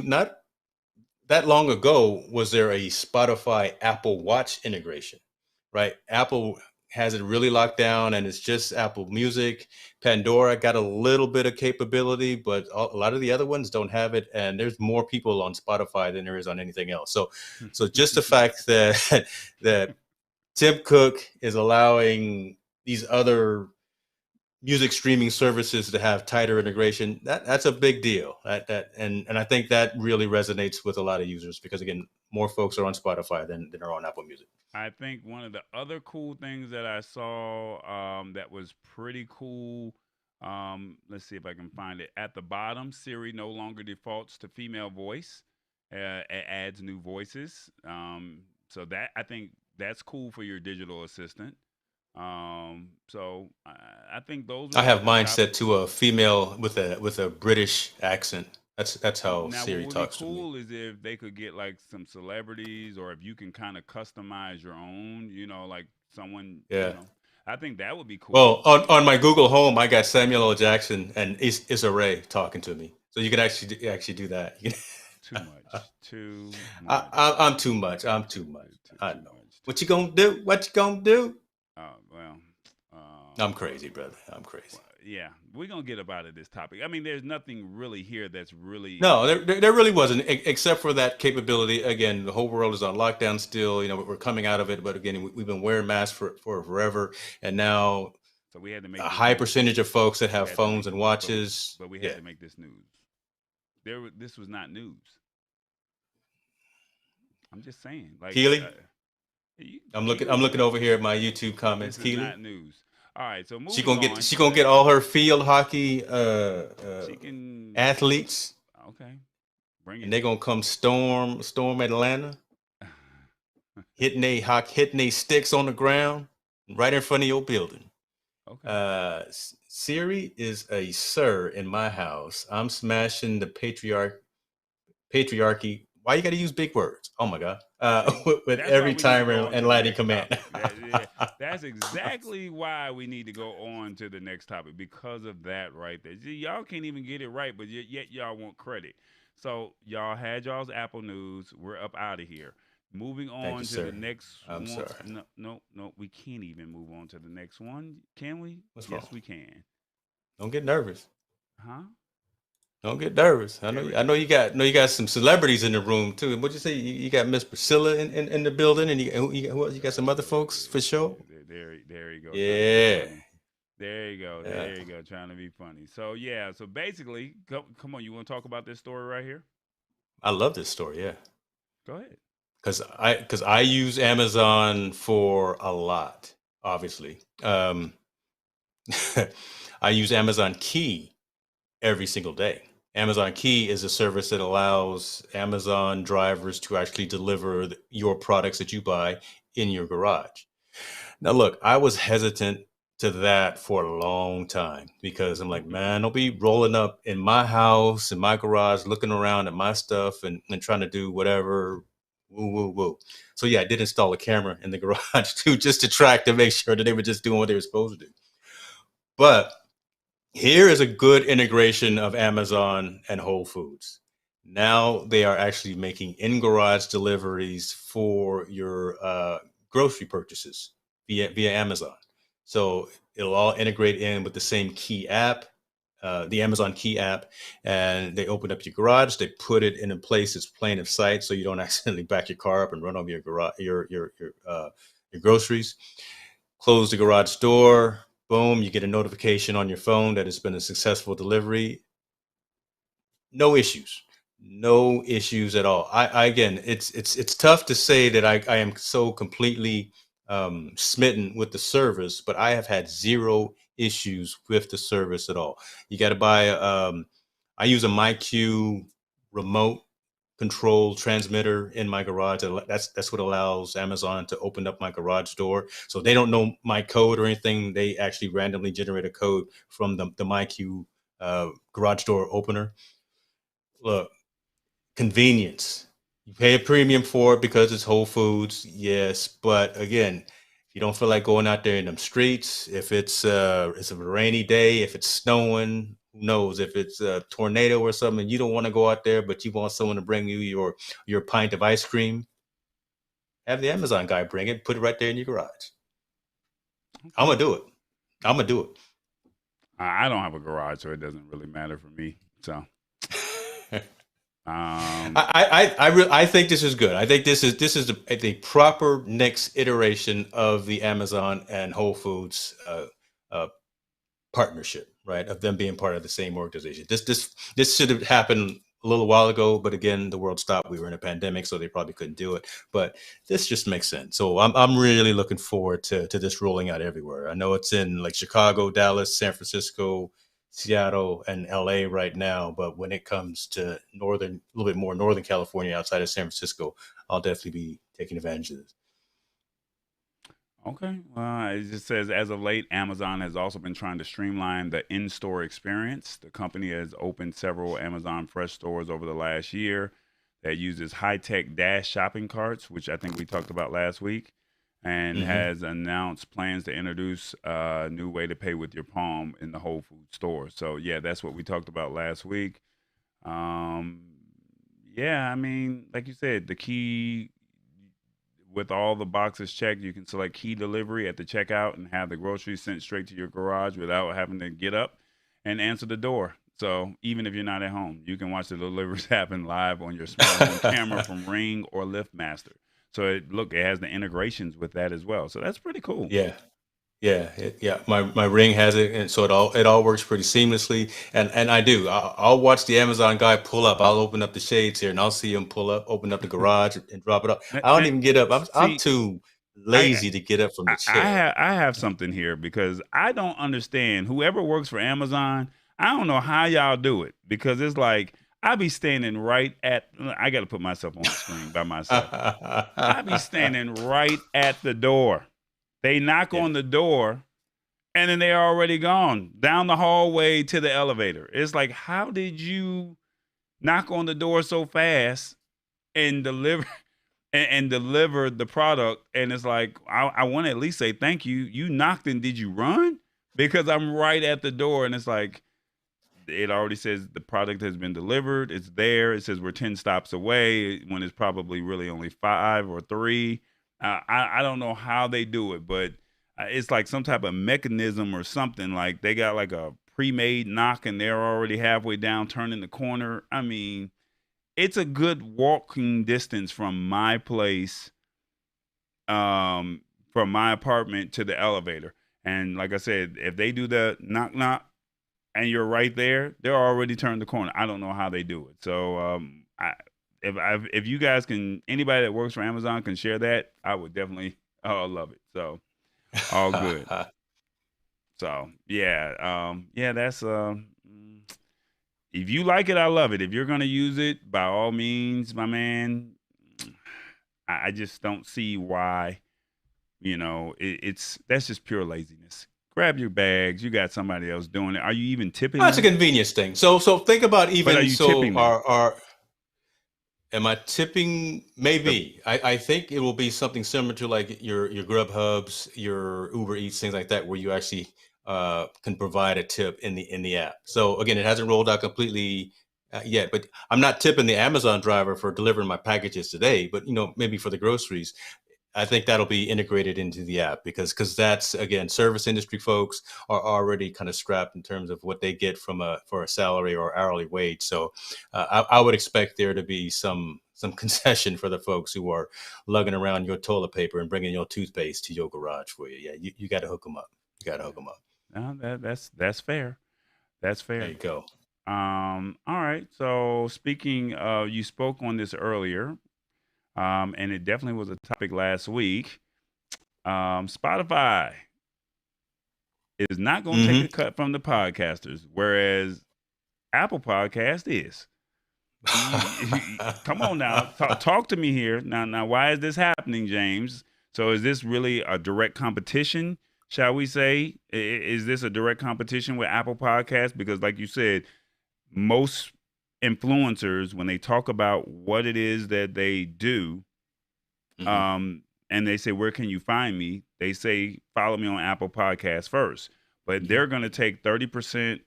that long ago was there a Spotify Apple Watch integration, right? Apple has it really locked down and it's just Apple Music. Pandora got a little bit of capability, but a lot of the other ones don't have it. And there's more people on Spotify than there is on anything else. So just the fact that that Tim Cook is allowing these other music streaming services to have tighter integration, that's a big deal. And I think that really resonates with a lot of users because again, more folks are on Spotify than are on Apple Music. I think one of the other cool things that I saw that was pretty cool. Let's see if I can find it. At the bottom, Siri no longer defaults to female voice. It adds new voices. So that I think that's cool for your digital assistant. I think those were I like have the mine top. set to a female with a British accent. That's how Now, what Siri would be talks to me. cool is if they could get like some celebrities, or if you can kind of customize your own, like someone, Yeah. I think that would be cool. Well, on my Google Home, I got Samuel L. Jackson and Issa Rae talking to me, so you can actually do that. Too much. Too I, much. I'm too much. I'm too much. I Too know. much. What Too you gonna do? What you gonna do? well. I'm crazy, brother. I'm crazy. Yeah, we're gonna get up out of this topic. I mean, there's nothing really here that's really. No, there really wasn't, except for that capability. Again, the whole world is on lockdown still. We're coming out of it, but again, we've been wearing masks for forever, and now So we had to make a this high news. percentage of folks that We have had to make, phones and but watches. but we had Yeah, to make this news. This was not news. I'm just saying, like, Keely, I'm Keely, looking over here at my YouTube comments. this is Keely, not news. All right, so moving on. she gonna get all her field hockey She can. athletes, Okay, bring and it. they're gonna come storm Atlanta. hitting they sticks on the ground right in front of your building. Okay. Siri is a sir in my house. I'm smashing the patriarchy. Why you got to use big words? Oh my god! See, With that's why every we need to timer go on and to the lighting next command. topic. That's exactly why we need to go on to the next topic because of that right there. See, y'all can't even get it right, but yet y'all want credit. So y'all had y'all's Apple News. We're up out of here. Moving Thank you, on to the sir. next I'm one. sorry. No, no, no. We can't even move on to the next one. Can we? What's wrong? Yes, we can. Don't get nervous. Huh? Don't get nervous. I know. Every I know you got some celebrities in the room too. What'd you say? You got Miss Priscilla in the building, and who else? You got some other folks for sure. there you go, trying to be Yeah. funny. There you go. Yeah. There you go. Trying to be funny. So yeah. So basically, come on. You want to talk about this story right here? I love this story. Yeah. Go ahead. Because I use Amazon for a lot. Obviously, I use Amazon Key every single day. Amazon Key is a service that allows Amazon drivers to actually deliver your products that you buy in your garage. Now, look, I was hesitant to that for a long time because I'm like, man, don't be rolling up in my house, in my garage, looking around at my stuff and trying to do whatever. Woo, woo, woo. So, yeah, I did install a camera in the garage too, just to track to make sure that they were just doing what they were supposed to do. But here is a good integration of Amazon and Whole Foods. Now they are actually making in garage deliveries for your grocery purchases via Amazon. So it'll all integrate in with the same Key app, the Amazon Key app, and they open up your garage. They put it in a place that's plain of sight, so you don't accidentally back your car up and run over your garage, your groceries. Close the garage door. Boom, you get a notification on your phone that it's been a successful delivery. No issues. No issues at all. I again, it's tough to say that I am so completely smitten with the service, but I have had zero issues with the service at all. You got to buy. I use a MyQ remote control transmitter in my garage. That's what allows Amazon to open up my garage door. So they don't know my code or anything. They actually randomly generate a code from the MyQ garage door opener. Look, convenience. You pay a premium for it because it's Whole Foods, yes. But again, if you don't feel like going out there in them streets, if it's a rainy day, if it's snowing, who knows? If it's a tornado or something, you don't want to go out there, but you want someone to bring you your pint of ice cream. Have the Amazon guy bring it, put it right there in your garage. I'm Okay. gonna do it. I'm gonna do I don't have a garage, so it doesn't really matter for me. So, it. um, I think this is good. I think this is the proper next iteration of the Amazon and Whole Foods uh, partnership, right? Of them being part of the same organization. This should have happened a little while ago, but again, the world stopped. We were in a pandemic, so they probably couldn't do it. But this just makes sense. So I'm really looking forward to this rolling out everywhere. I know it's in like Chicago, Dallas, San Francisco, Seattle, and LA right now, but when it comes to a little bit more northern California outside of San Francisco, I'll definitely be taking advantage of this. okay. It just says as of late, Amazon has also been trying to streamline the in-store experience. The company has opened several Amazon Fresh stores over the last year that uses high-tech dash shopping carts, which I think we talked about last week, and Hmm. has announced plans to introduce a new way to pay with your palm in the Whole Food store. So yeah, that's what we talked about last week. Um, yeah, I mean, like you said, the key with all the boxes checked, you can select key delivery at the checkout and have the groceries sent straight to your garage without having to get up and answer the door. So even if you're not at home, you can watch the deliveries happen live on your smart home camera from Ring or LiftMaster. So it has the integrations with that as well. So that's pretty cool. Yeah. Yeah. My ring has it, and so it all works pretty seamlessly. And I do. I'll watch the Amazon guy pull up. I'll open up the shades here, and I'll see him pull up, open up the garage, and drop it off. I don't And even get up. I'm see, too I lazy to get up from the chair. I have something here because I don't understand whoever works for Amazon. I don't know how y'all do it because it's like I be standing right at. I got to put myself on the screen by myself. I be standing right at the door. They knock Yeah. on the door, and then they're already gone down the hallway to the elevator. It's like, how did you knock on the door so fast and deliver and deliver the product? And it's like, I want to at least say thank you. You knocked and did you run? Because I'm right at the door, and it's like, it already says the product has been delivered. It's there. It says we're 10 stops away when it's probably really only 5 or 3. I don't know how they do it, but it's like some type of mechanism or something. Like they got like a pre-made knock and they're already halfway down, turning the corner. I mean, it's a good walking distance from my place, from my apartment to the elevator. And like I said, if they do the knock knock and you're right there, they're already turned the corner. I don't know how they do it. So if you guys can, anybody that works for Amazon can share that, I would definitely love it. So all good. So yeah, that's if you like it, I love it. If you're gonna use it, by all means, my man. I just don't see why. It's that's just pure laziness. Grab your bags. You got somebody else doing it. Are you even tipping That's a them? convenience thing. So think about But are even you so tipping them? our am I tipping? Maybe. I think it will be something similar to like your Grubhubs, your Uber Eats, things like that, where you actually can provide a tip in the app. So again, it hasn't rolled out completely yet, but I'm not tipping the Amazon driver for delivering my packages today. But maybe for the groceries, I think that'll be integrated into the app because that's again, service industry folks are already kind of strapped in terms of what they get for a salary or hourly wage. So I would expect there to be some concession for the folks who are lugging around your toilet paper and bringing your toothpaste to your garage for you. Yeah, you got to hook them up. You got to hook them up. No, that's fair. That's There fair. you go. All right. So speaking of, you spoke on this earlier, and it definitely was a topic last week. Spotify is not going to take Hmm. a cut from the podcasters, whereas Apple Podcast is. Come on now, talk to me here. Now, why is this happening, James? So, is this really a direct competition? Shall we say? Is this a direct competition with Apple Podcasts? Because, like you said, most influencers, when they talk about what it is that they do, Hmm. and they say, "Where can you find me?" They say, "Follow me on Apple Podcasts first." But Hmm. they're going to take 30%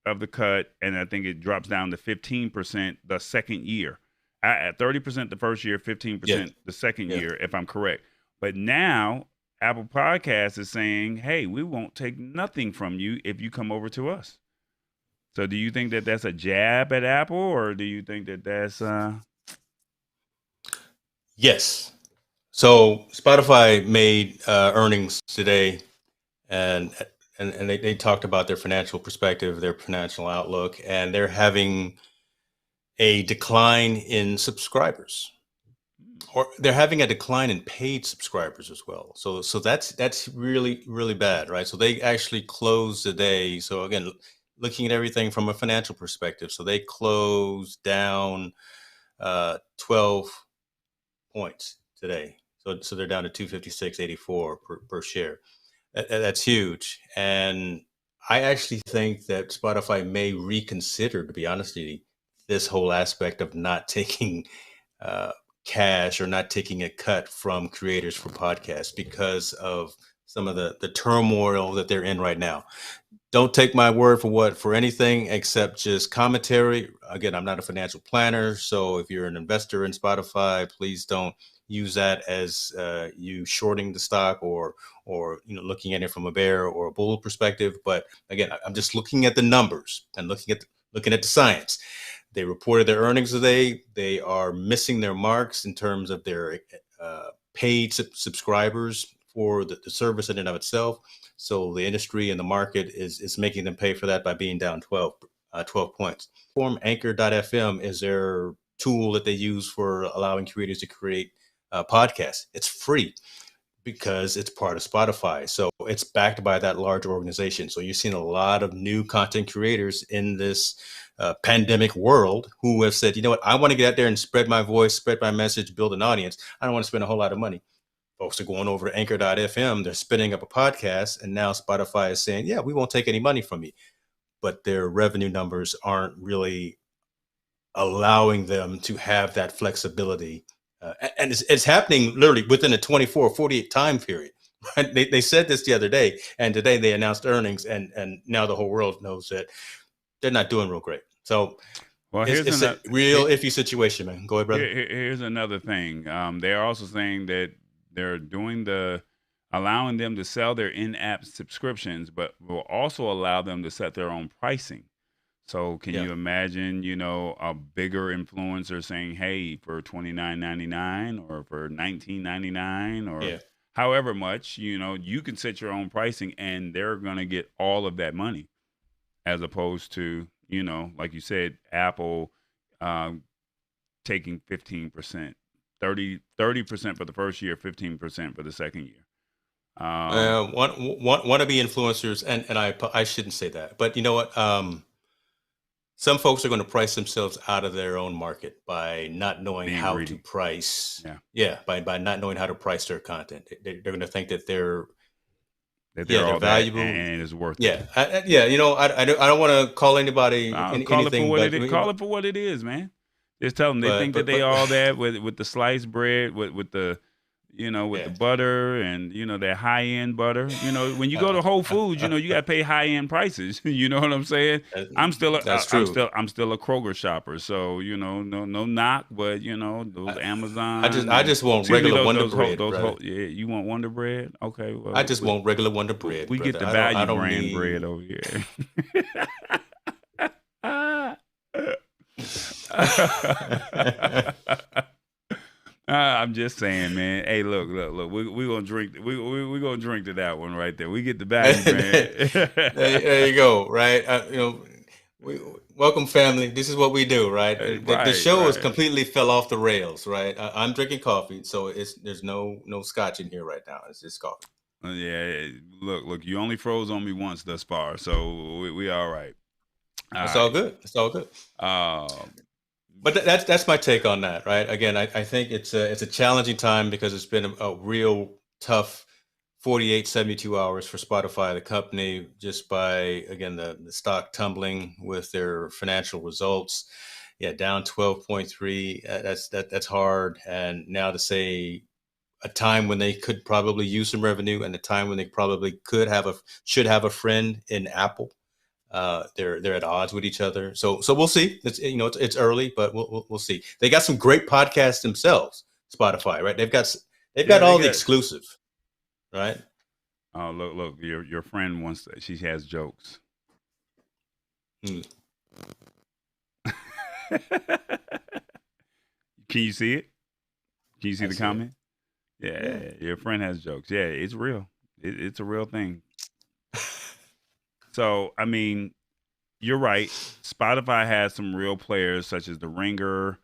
of the cut, and I think it drops down to 15% the second year. At 30% the first year, Yeah, 15% the second yeah. year, if I'm correct. But now Apple Podcasts is saying, "Hey, we won't take nothing from you if you come over to us." So, do you think that that's a jab at Apple, or do you think that that's Yes. So Spotify made earnings today, and they talked about their financial perspective, their financial outlook, and they're having a decline in subscribers, or they're having a decline in paid subscribers as well. So that's really bad, right? So they actually closed the day. So again, looking at everything from a financial perspective, so they closed down 12 points today. So they're down to 256.84 per share. That's huge. And I actually think that Spotify may reconsider, to be honest with you, this whole aspect of not taking uh, cash or not taking a cut from creators for podcasts because of some of the turmoil that they're in right now. Don't take my word for anything except just commentary. Again, I'm not a financial planner, so if you're an investor in Spotify, please don't use that as you shorting the stock or looking at it from a bear or a bull perspective. But again, I'm just looking at the numbers and looking at the science. They reported their earnings today. They are missing their marks in terms of their paid subscribers for the service in and of itself. So the industry and the market is making them pay for that by being down 12 points. Form Anchor.fm is their tool that they use for allowing creators to create podcasts. It's free because it's part of Spotify. So it's backed by that large organization. So you're seeing a lot of new content creators in this pandemic world who have said, you know what, I want to get out there and spread my voice, spread my message, build an audience. I don't want to spend a whole lot of money. Folks are going over to anchor.fm. They're spinning up a podcast. And now Spotify is saying, yeah, we won't take any money from you. But their revenue numbers aren't really allowing them to have that flexibility. And it's happening literally within a 24, 48 time period. Right? They said this the other day, and today they announced earnings, and now the whole world knows that they're not doing real great. So Well, it's a real iffy situation, man. Go ahead, brother. here's another thing. They're also saying that they're allowing them to sell their in-app subscriptions, but will also allow them to set their own pricing. So can you imagine, a bigger influencer saying, "Hey, for $29.99 or for $19.99 or however much, you can set your own pricing, and they're gonna get all of that money, as opposed to, like you said, Apple taking 15%, 30% for the first year, 15% for the second year." Want to be influencers, and I shouldn't say that, but you know what? Some folks are going to price themselves out of their own market by not knowing Being how greedy. to price. Yeah. By not knowing how to price their content. They're going to think that they're all valuable, and it's worth it. it. I don't want to call anybody anything, but call it for what it is, man. Just tell them they think that they all that with the sliced bread, with the with the butter and that high end butter. When you go to Whole Foods, you got to pay high end prices. You know what I'm saying? I'm still a Kroger shopper, so no knock, but those Amazon. I just want regular Wonder Bread. You want Wonder Bread? Okay, well, I just want regular Wonder Bread. We get the value brand bread over here. I'm just saying, man. Hey, look. We gonna drink. We gonna drink to that one right there. We get the value, man. There you go. Right. Welcome, family. This is what we do, right? The show has completely fell off the rails, right? I'm drinking coffee, so there's no scotch in here right now. It's just coffee. Yeah. Look. You only froze on me once thus far, so we all right. It's all good. It's all good. But that's my take on that, right? Again, I think it's a challenging time because it's been a real tough 48, 72 hours for Spotify, the company, just by, again, the stock tumbling with their financial results. Yeah, down 12.3. That's hard. And now to say a time when they could probably use some revenue and a time when they probably should have a friend in Apple. They're at odds with each other. So we'll see. It's early, but we'll see. They got some great podcasts themselves, Spotify, right? They've got all the exclusive, right? Oh, look, your friend she has jokes. Can you see it? Can you see the comment? Yeah, your friend has jokes. Yeah, it's real. It's a real thing. So, I mean, you're right. Spotify has some real players such as The Ringer,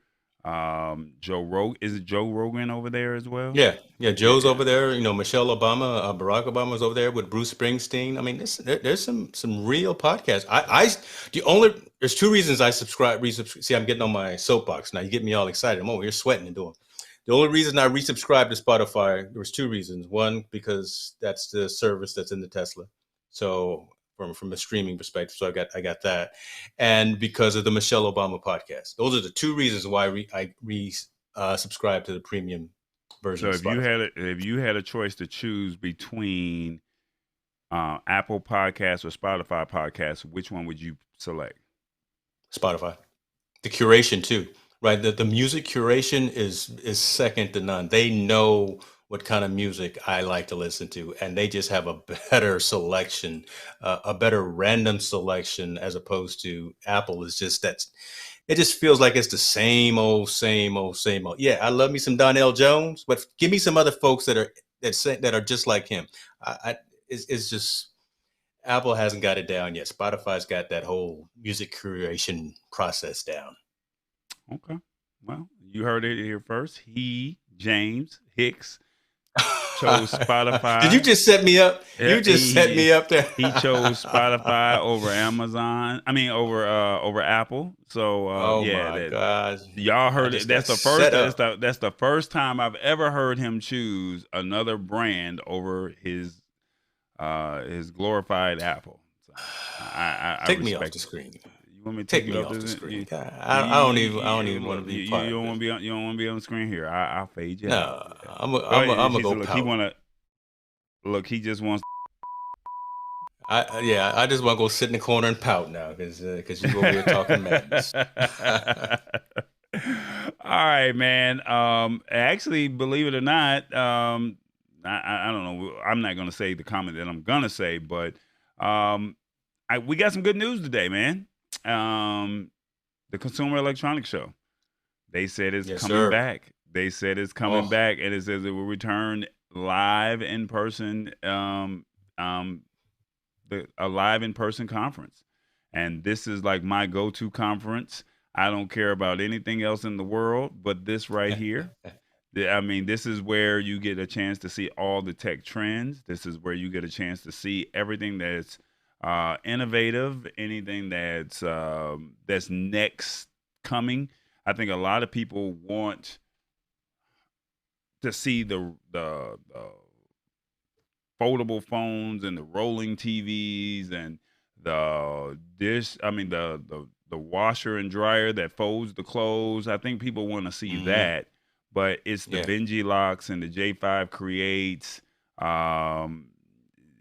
Joe Rogan. Is it Joe Rogan over there as well? Yeah. Joe's over there. Michelle Obama, Barack Obama's over there with Bruce Springsteen. I mean, there's some real podcasts. There's two reasons I resubscribe. See, I'm getting on my soapbox now. You get me all excited. I'm over here sweating and doing. The only reason I resubscribed to Spotify, there was two reasons. One, because that's the service that's in the Tesla. So from a streaming perspective, so I got that, and because of the Michelle Obama podcast. Those are the two reasons why I subscribe to the premium version. So if you had a choice to choose between Apple Podcasts or Spotify Podcasts, which one would you select? Spotify. The curation too, right? The music curation is second to none. They know what kind of music I like to listen to, and they just have a better selection, a better random selection, as opposed to Apple. Is just that it just feels like it's the same old. Yeah, I love me some Donnell Jones, but give me some other folks that are just like him. It's just Apple hasn't got it down yet. Spotify's got that whole music creation process down. Okay, well, you heard it here first. James Hicks chose Did you Spotify. just set me up? Yeah, You just set me up there. he chose Spotify over Amazon. I mean, over Apple. So Oh yeah, my that gosh. y'all I heard it. just got set up. That's the first time I've ever heard him choose another brand over his glorified Apple. So I Take me off respect the it. screen. You want me to take Take you me up off the this? screen. You, I don't even want look, to be you part don't of want to this. be on, you don't want to be on the screen here. I'll fade you out. No, Yeah. Go I'm ahead. gonna She said, go look, he pout. wanna look. He just wants. I just want to go sit in the corner and pout now because you over here talking madness. All right, man. Actually, believe it or not, I don't know. I'm not gonna say the comment that I'm gonna say, but we got some good news today, man. The Consumer Electronics Show. They said it's Yes, coming sir. back. They said it's coming Oh, back, and it says it will return live in person. A live in person conference, and this is like my go-to conference. I don't care about anything else in the world, but this right here. I mean, this is where you get a chance to see all the tech trends. This is where you get a chance to see everything that's innovative, anything that's next coming. I think a lot of people want to see the foldable phones and the rolling TVs and the dish. I mean the washer and dryer that folds the clothes. I think people want to see mm, that, but it's the yeah. Benji locks and the J5 creates. Um,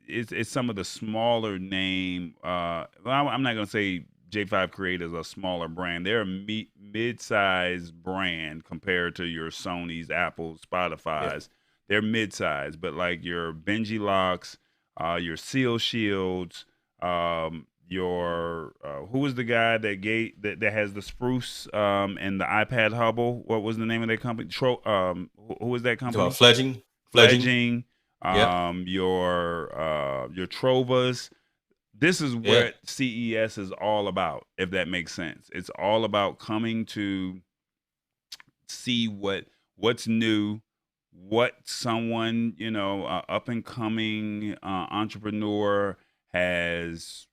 it's some of the smaller name. Well, I'm not gonna say J5 Create is a smaller brand. They're a mid-sized brand compared to your Sony's, Apple's, Yeah. Spotify's. They're mid-sized, but like your Benji locks, your Seal Shields, your who was the guy that has the Spruce and the iPad Hubble? What was the name of that company? Who was that You talking about company? fledging? Fledging? Fledging, Yep. your Trovas. This is Yeah. what CES is all about, if that makes sense. It's all about coming to see what's new, what someone, up and coming entrepreneur has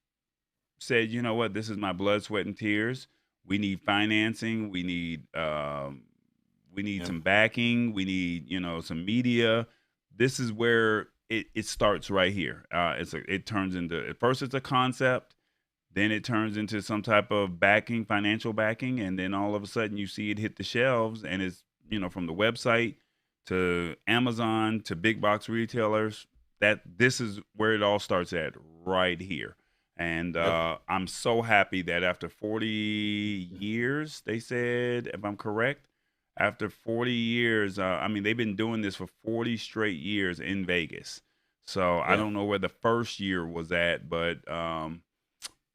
said, you know what, this is my blood, sweat, and tears. We need financing. We need Yeah. some backing. We need, some media. This is where it starts right here. It turns into, at first it's a concept, then it turns into some type of backing, financial backing, and then all of a sudden you see it hit the shelves, and it's, from the website to Amazon to big box retailers. That this is where it all starts at, right here. And Yep. I'm so happy that after 40 years, they said, if I'm correct, after 40 years, I mean, they've been doing this for 40 straight years in Vegas. So I Yeah. don't know where the first year was at, but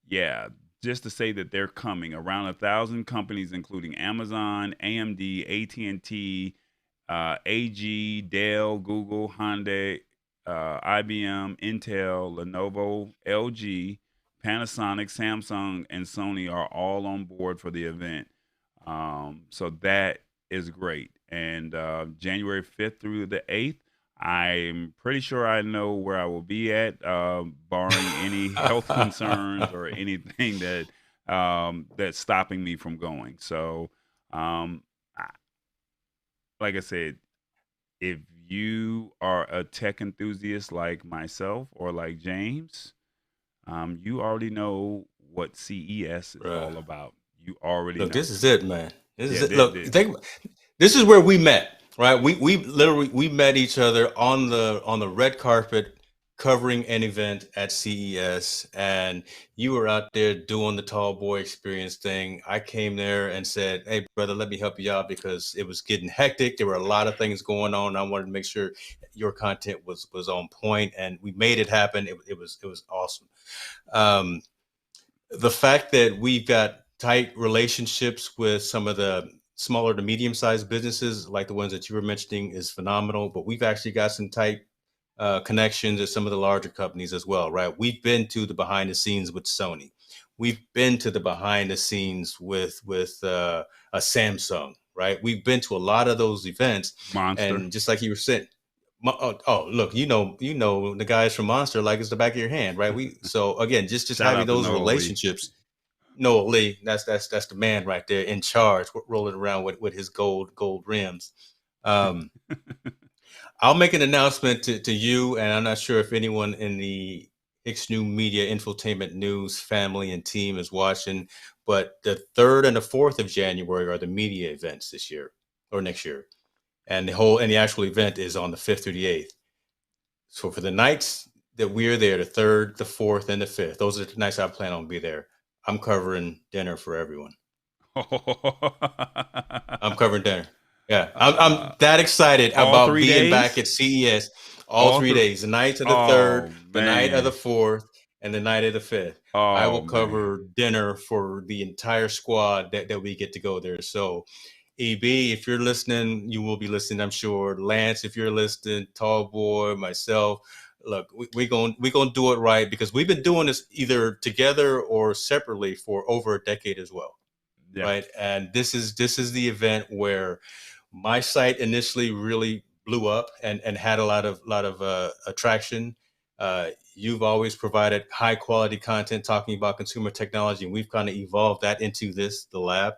yeah, just to say that they're coming, around 1,000 companies, including Amazon, AMD, AT&T, AG, Dell, Google, Hyundai, IBM, Intel, Lenovo, LG, Panasonic, Samsung, and Sony are all on board for the event. So that is great. And January 5th through the 8th, I'm pretty sure I know where I will be at, barring any health concerns or anything that's stopping me from going. So, um, I, like I said, if you are a tech enthusiast like myself or like James, you already know what CES is Bruh. all about. You already Look, know. this is it, man. This is Yeah, it. Look, this is where we met, right? We literally we met each other on the red carpet covering an event at CES, and you were out there doing the tall boy experience thing. I came there and said, "Hey, brother, let me help you out because it was getting hectic. There were a lot of things going on. I wanted to make sure your content was on point, and we made it happen. It was awesome. Um, the fact that we've got tight relationships with some of the smaller to medium sized businesses like the ones that you were mentioning is phenomenal, but we've actually got some tight connections at some of the larger companies as well, right? We've been to the behind the scenes with Sony. We've been to the behind the scenes with a Samsung, right? We've been to a lot of those events, Monster. and just like you were saying, Look, the guys from Monster like it's the back of your hand, right? So again, just Shout having out to those Noah Lee. relationships. Noah Lee, that's the man right there in charge, rolling around with his gold rims. I'll make an announcement to you, and I'm not sure if anyone in the New Media Infotainment News family and team is watching, but the 3rd and the 4th of January are the media events this year or next year, and the actual event is on the 5th through the 8th. So for the nights that we're there, the 3rd, the 4th, and the 5th, those are the nights I plan on be there. I'm covering dinner for everyone. I'm covering dinner. Yeah, I'm that excited all about 3 being back days. at CES all All 3 days. The night of the 3rd, Oh the night of the man. 4th, and the night of the 5th. I Oh will man. cover dinner for the entire squad that we get to go there. So, EB, if you're listening, you will be listening, I'm sure. Lance, if you're listening, Tallboy, myself. Look, we're gonna do it right because we've been doing this either together or separately for over a decade as well. Yeah. Right. And this is the event where my site initially really blew up and had a lot of attraction. You've always provided high quality content talking about consumer technology, and we've kind of evolved that into the lab.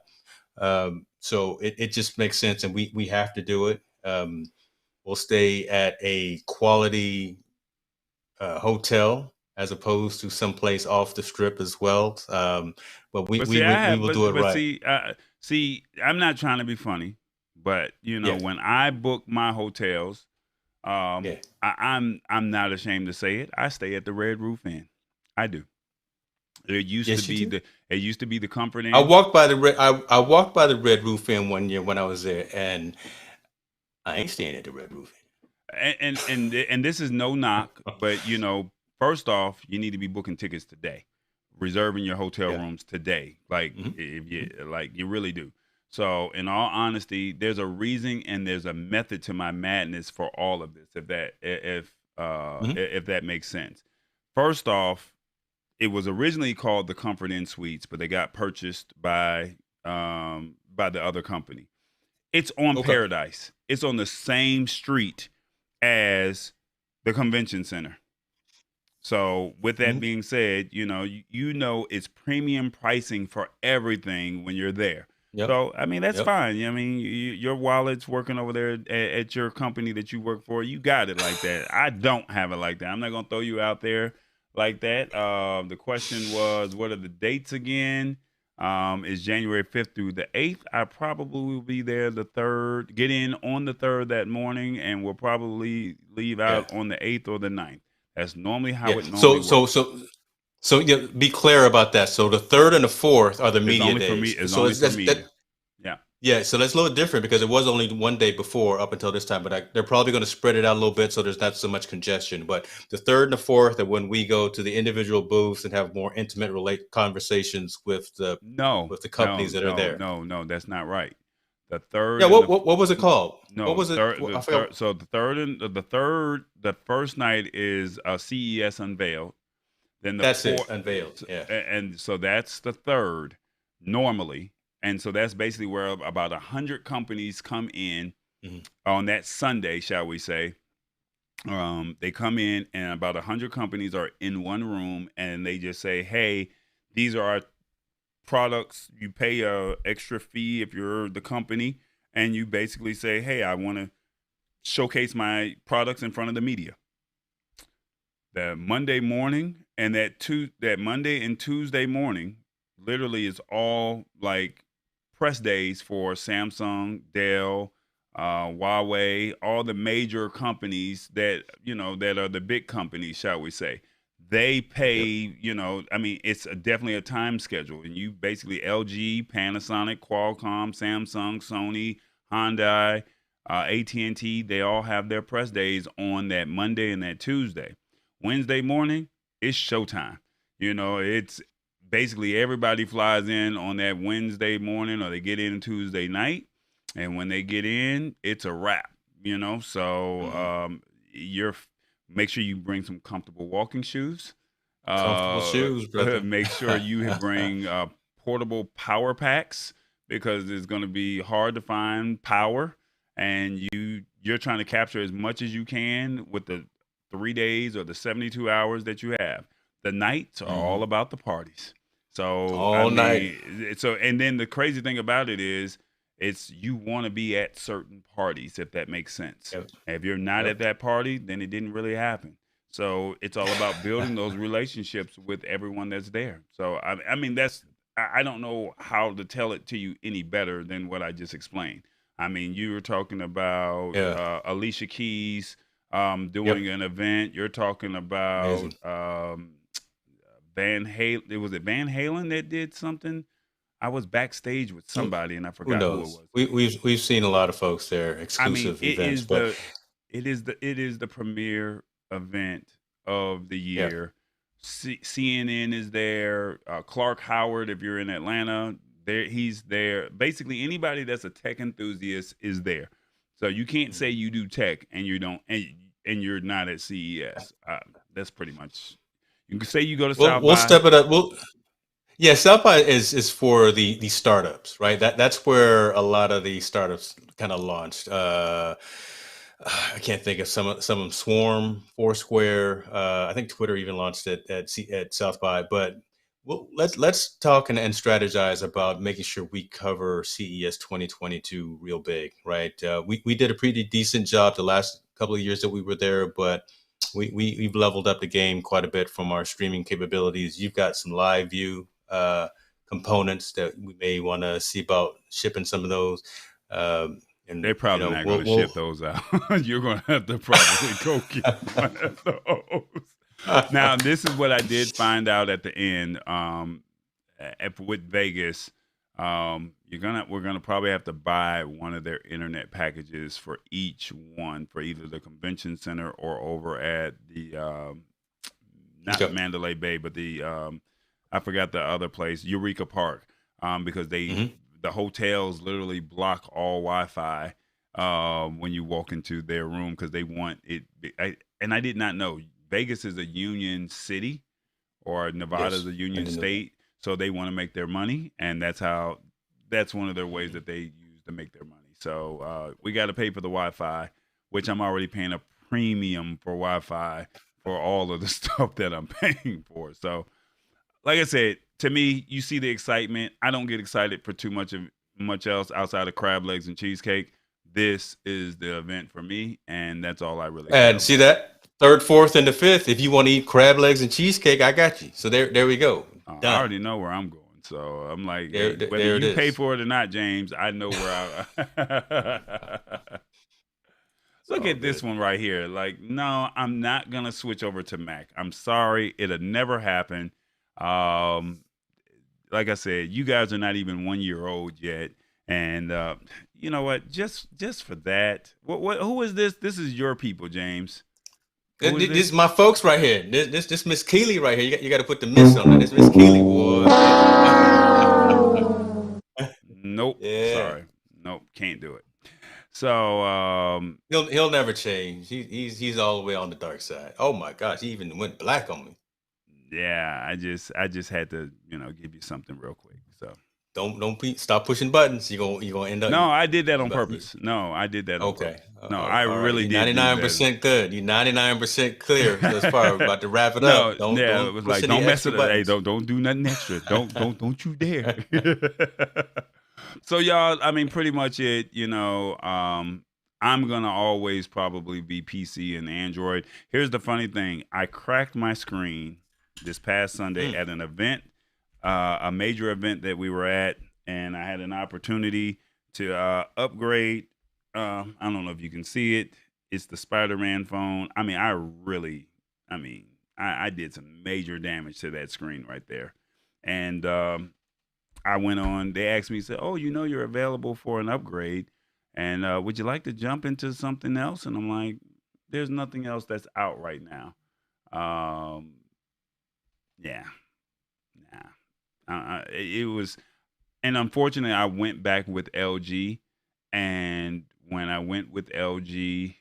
So it just makes sense, and we have to do it. We'll stay at a quality hotel as opposed to someplace off the strip as well. But But see, I we have, will do it but right. see, I'm not trying to be funny, but Yeah. when I book my hotels, Yeah. I'm not ashamed to say it. I stay at the Red Roof Inn. I do. It used to Yes, you be do. the Comfort I Inn, walked by the red. I walked by the Red Roof Inn one year when I was there, and I ain't staying at the Red Roof and this is no knock, Inn. but first off, you need to be booking tickets today, reserving your hotel Yeah. rooms today. Like Hmm. if you really do. So, in all honesty, there's a reason and there's a method to my madness for all of this. Hmm. If that makes sense. First off, it was originally called the Comfort Inn Suites, but they got purchased by the other company. It's on Okay. Paradise. It's on the same street as the convention center. So, with that Hmm. being said, it's premium pricing for everything when you're there. Yep. So, I mean, that's Yep. fine. I mean, your wallet's working over there at your company that you work for. You got it like that. I don't have it like that. I'm not gonna throw you out there like that. The question was, what are the dates again? Is January 5th through the 8th. I probably will be there the 3rd, get in on the 3rd that morning, and we'll probably leave Yeah. out on the 8th or the 9th. That's normally how Yeah. it normally works. So yeah. Be clear about that. So the 3rd and the 4th are the It's media only for me. days. It's So only it's for that. media. Yeah. Yeah, so that's a little different because it was only one day before up until this time, but they're probably going to spread it out a little bit so there's not so much congestion. But the 3rd and the 4th are when we go to the individual booths and have more intimate relate conversations No, with the no, companies that are no, there. no, no. That's not right. The Yeah, third and the what was it called? What no was it? third the I forgot. third. So the first night is CES unveiled. Then the That's it. fourth, Unveiled. Yeah. and so that's the third normally, and so that's basically where about 100 companies come in Hmm. on that Sunday, shall we say. They come in and about 100 companies are in one room, and they just say, "Hey, these are our products." You pay a extra fee if you're the company, and you basically say, "Hey, I want to showcase my products in front of the media." That Monday morning and that Monday and Tuesday morning literally is all like press days for Samsung, Dell, Huawei, all the major companies that are the big companies, shall we say. They pay, Yep. I mean, it's definitely a time schedule, and you basically LG, Panasonic, Qualcomm, Samsung, Sony, Hyundai, AT&T, they all have their press days on that Monday and that Tuesday. Wednesday morning, it's showtime. It's basically everybody flies in on that Wednesday morning or they get in Tuesday night. And when they get in, it's a wrap, So Hmm. you're make sure you bring some comfortable walking shoes. Comfortable Uh, shoes, brother. make sure you bring portable power packs because it's going to be hard to find power, and you're trying to capture as much as you can with the 3 days or the 72 hours that you have. The nights are all Hmm. about the parties. So I All night. mean, and then the crazy thing about it is, it's you want to be at certain parties, if that makes sense. Yep. If you're not at Yep. that party, then it didn't really happen. So it's all about building those relationships with everyone that's there. So I mean, I don't know how to tell it to you any better than what I just explained. I mean, you were talking about Yeah. Alicia Keys Yep. doing an event. You're talking about Amazing. Van Halen. Was it Van Halen that did something? I was backstage with Who somebody and I who forgot who it knows? was. We've seen a lot of folks there, I mean, exclusive events, but it is the premier event of the yeah. year. CNN is there. Clark Howard, if you're in Atlanta, he's there. Basically, anybody that's a tech enthusiast is there. So you can't say Mhm. you do tech and you don't, and you're not at CES. That's pretty much. You can say you go to South We'll by. step it up. Yeah, South by is for the startups, right? That's where a lot of the startups kind of launched. I can't think of some of them. Swarm, Foursquare. I think Twitter even launched it at South by. But let's talk and strategize about making sure we cover CES 2022 real big, right? We did a pretty decent job the last couple of years that we were there, but we've leveled up the game quite a bit from our streaming capabilities. You've got some live view components that we may want to see about shipping some of those. And They're probably not going to ship those out. You're going to have to probably go get one of those. Now, this is what I did find out at the end. With Vegas, we're gonna probably have to buy one of their internet packages for each one, for either the convention center or over at the not Okay. Mandalay Bay, but the I forgot the other place, Eureka Park, because Hmm. the hotels literally block all Wi-Fi when you walk into their room, because they want it. And I did not know Vegas is a union city, or Nevada is Yes, a I union didn't know that. state, so they want to make their money, and that's one of their ways that they use to make their money. So we got to pay for the Wi-Fi, which I'm already paying a premium for Wi-Fi for all of the stuff that I'm paying for. So, like I said, to me, you see the excitement. I don't get excited for too much else outside of crab legs and cheesecake. This is the event for me, and that's all I really care And see about. that third, fourth, and the fifth. If you want to eat crab legs and cheesecake, I got you. So there we go. I Done. already know where I'm going. So I'm like, There, hey, there, whether there it you pay is. for it or not, James, I know where I. It's Look all at this good. one right here. Like, no, I'm not gonna switch over to Mac. I'm sorry, it'll never happen. Um, like I said, you guys are not even 1 year old yet, and you know what? Just for that, who is this? This is your people, James. Who is This this? is my folks right here. This Miss Keely right here. You got to put the Miss on it. This Miss Keely, boy. Nope. Yeah. Sorry. Nope. Can't do it. So He'll never change. He's all the way on the dark side. Oh my gosh, he even went black on me. yeah, I just had to, give you something real quick. So Stop pushing buttons. You gonna end up. no, I did that on You, purpose. No, I did that on okay. purpose. No, I All right. really You did do that. 99% good. You 99% clear thus far. We're about to wrap it No, up. Don't yeah, it don't was push like, any don't mess extra it up. Hey, buttons. don't do nothing extra. Don't you dare. So y'all, I mean, pretty much it. I'm gonna always probably be PC and Android. Here's the funny thing: I cracked my screen this past Sunday Mm, at an event, a major event that we were at, and I had an opportunity to upgrade. I don't know if you can see it. It's the Spider-Man phone. I mean, I mean, I did some major damage to that screen right there, and I went on. They asked me, said, "Oh, you're available for an upgrade, and would you like to jump into something else?" And I'm like, "There's nothing else that's out right now." Um, yeah, nah. It was, and unfortunately, I went back with LG, and when I went with LG,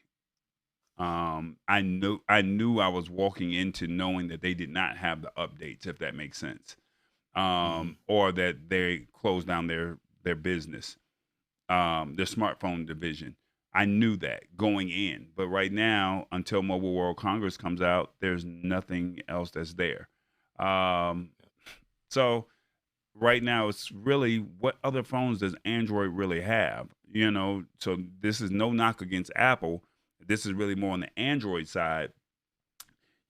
I knew I was walking into knowing that they did not have the updates, if that makes sense, mhm. or that they closed down their business, their smartphone division. I knew that going in. But right now, until Mobile World Congress comes out, there's nothing else that's there. Um, so right now, it's really what other phones does Android really have? So this is no knock against Apple. This is really more on the Android side.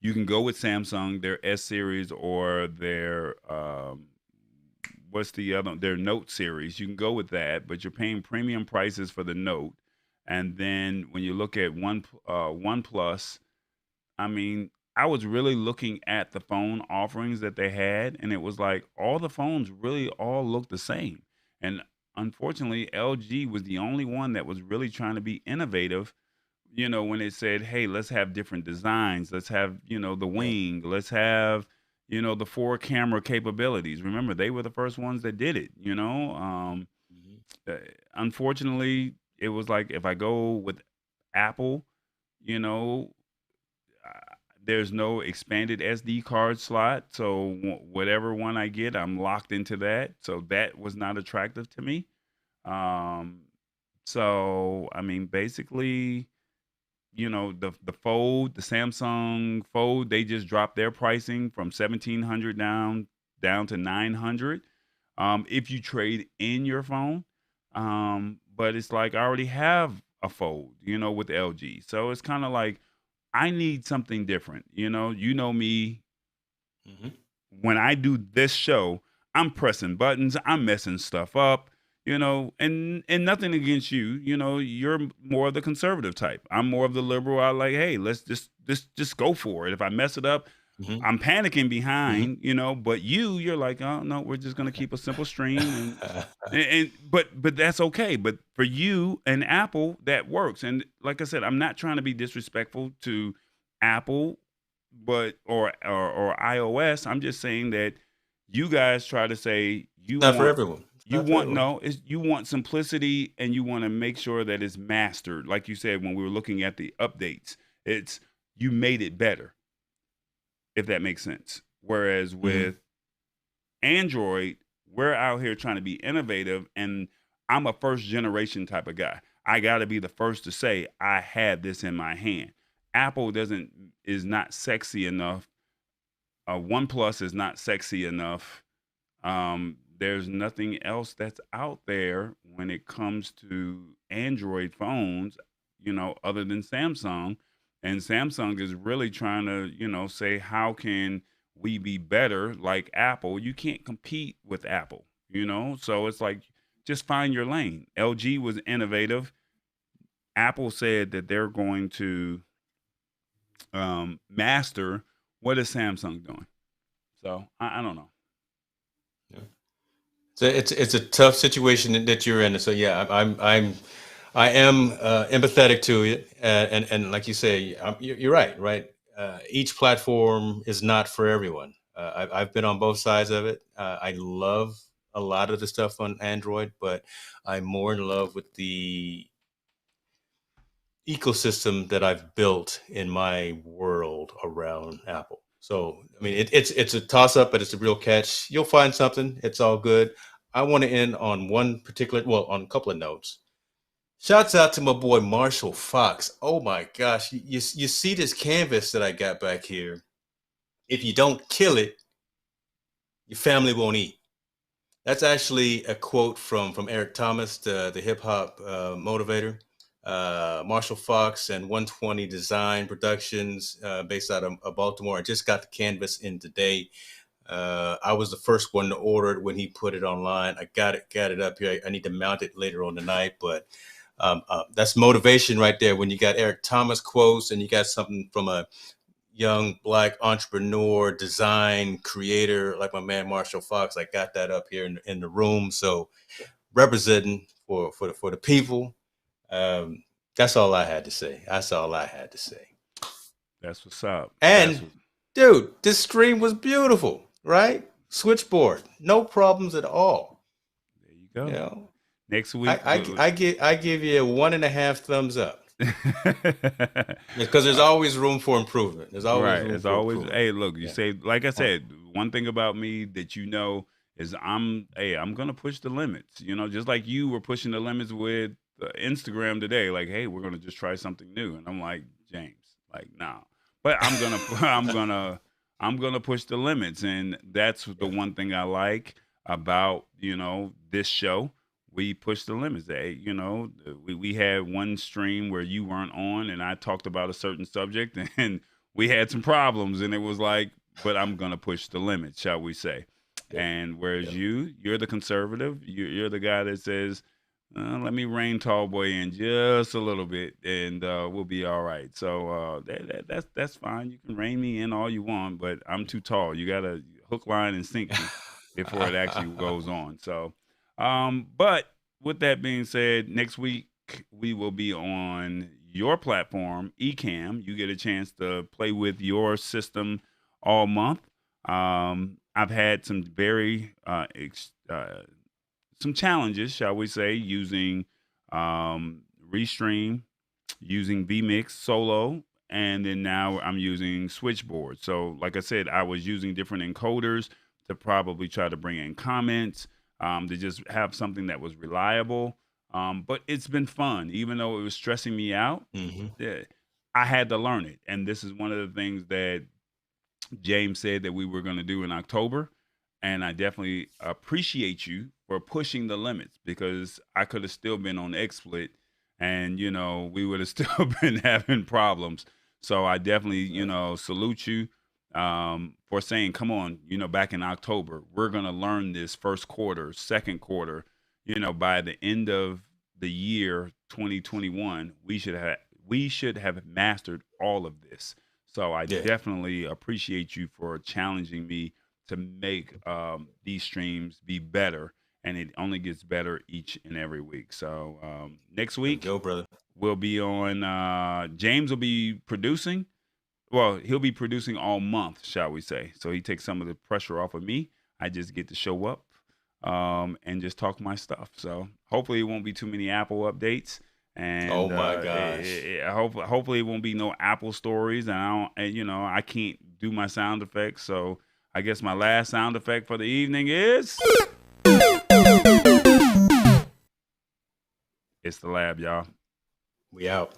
You can go with Samsung, their S series or their what's the other, their Note series. You can go with that, but you're paying premium prices for the Note. And then when you look at OnePlus, I mean, I was really looking at the phone offerings that they had, and it was like all the phones really all look the same. And unfortunately, LG was the only one that was really trying to be innovative. When it said, "Hey, let's have different designs. Let's have the Yeah. wing. Let's have the four camera capabilities." Remember, they were the first ones that did it. Mhm. Uh, Unfortunately, it was like if I go with Apple, you know, there's no expanded SD card slot. So whatever one I get, I'm locked into that. So that was not attractive to me. Um, so I mean, basically, the Fold, the Samsung Fold, they just dropped their pricing from 1,700 down to 900. If you trade in your phone, but it's like I already have a Fold, with LG, so it's kind of like I need something different. You know me. Mhm. When I do this show, I'm pressing buttons, I'm messing stuff up, and nothing against you. You're more of the conservative type. I'm more of the liberal. I like, hey, let's just go for it. If I mess it up, Mhm. I'm panicking Mhm. behind, but you're like, oh no, we're just gonna keep a simple stream but that's okay. But for you and Apple, that works. And like I said, I'm not trying to be disrespectful to Apple, but or iOS. I'm just saying that you guys try to say you Not for want everyone. It's you not for want everyone. no, it's you want simplicity and you want to make sure that it's mastered. Like you said when we were looking at the updates, it's you made it better, if that makes sense. Whereas Mhm. with Android, we're out here trying to be innovative, and I'm a first generation type of guy. I got to be the first to say I had this in my hand. Apple doesn't is not sexy enough. OnePlus is not sexy enough. There's nothing else that's out there when it comes to Android phones, other than Samsung. And Samsung is really trying to, say, how can we be better like Apple? You can't compete with Apple. So it's like, just find your lane. LG was innovative. Apple said that they're going to master. What is Samsung doing? So I don't know. Yeah. So it's a tough situation that you're in. So yeah, I am empathetic to it, and like you say, you're right, right. Each platform is not for everyone. I've been on both sides of it. I love a lot of the stuff on Android, but I'm more in love with the ecosystem that I've built in my world around Apple. So I mean, it's a toss up, but it's a real catch. You'll find something. It's all good. I want to end on one particular, well, on a couple of notes. Shouts out to my boy Marshall Fox. Oh my gosh, you see this canvas that I got back here? If you don't kill it, your family won't eat. That's actually a quote from Eric Thomas, the hip hop motivator. Marshall Fox and 120 Design Productions, based out of Baltimore. I just got the canvas in today. I was the first one to order it when he put it online. I got it up here. I need to mount it later on tonight, but that's motivation right there. When you got Eric Thomas quotes and you got something from a young Black entrepreneur, design creator like my man Marshall Fox, I got that up here in the room. So representing for the people. Um, that's all I had to say. That's all I had to say. That's what's up. That's And what. dude, this stream was beautiful, right? Switchboard, no problems at all. There you You go. know, Next I week, I, I give I give you a 1.5 thumbs up because there's Uh, always room for improvement. There's always right. room As for always, improvement. hey, look, you Yeah. say, like I Uh, said, one thing about me that is I'm gonna push the limits. Just like you were pushing the limits with Instagram today, like, hey, we're gonna just try something new, and I'm like, James, like, nah. But I'm gonna I'm gonna push the limits, and that's the Yeah. one thing I like about this show. We push the limits. We had one stream where you weren't on, and I talked about a certain subject, and we had some problems, and it was like, but I'm gonna push the limits, shall we say? Yep. And whereas Yep. you're the conservative, you're the guy that says, let me rein Tallboy in just a little bit, and we'll be all right. So that's fine. You can rein me in all you want, but I'm too tall. You gotta hook, line, and sink me before it actually goes on. So, but with that being said, next week we will be on your platform, Ecamm. You get a chance to play with your system all month. I've had some very some challenges, shall we say, using Restream, using vMix Solo, and then now I'm using Switchboard. So, like I said, I was using different encoders to probably try to bring in comments, to just have something that was reliable. But it's been fun, even though it was stressing me out. Hmm. Yeah, I had to learn it, and this is one of the things that James said that we were going to do in October. And I definitely appreciate you for pushing the limits, because I could have still been on XSplit, and we would have still been having problems. So I definitely salute you for saying, come on, back in October, we're going to learn this first quarter, second quarter, by the end of the year 2021, we should have mastered all of this. So I Yeah. definitely appreciate you for challenging me to make these streams be better, and it only gets better each and every week. So next There you week go, brother. we'll be on. James will be producing. Well, he'll be producing all month, shall we say? So he takes some of the pressure off of me. I just get to show up and just talk my stuff. So hopefully it won't be too many Apple updates. Oh And my gosh. hopefully it won't be no Apple stories. And I can't do my sound effects. So I guess my last sound effect for the evening is it's the lab, y'all. We out.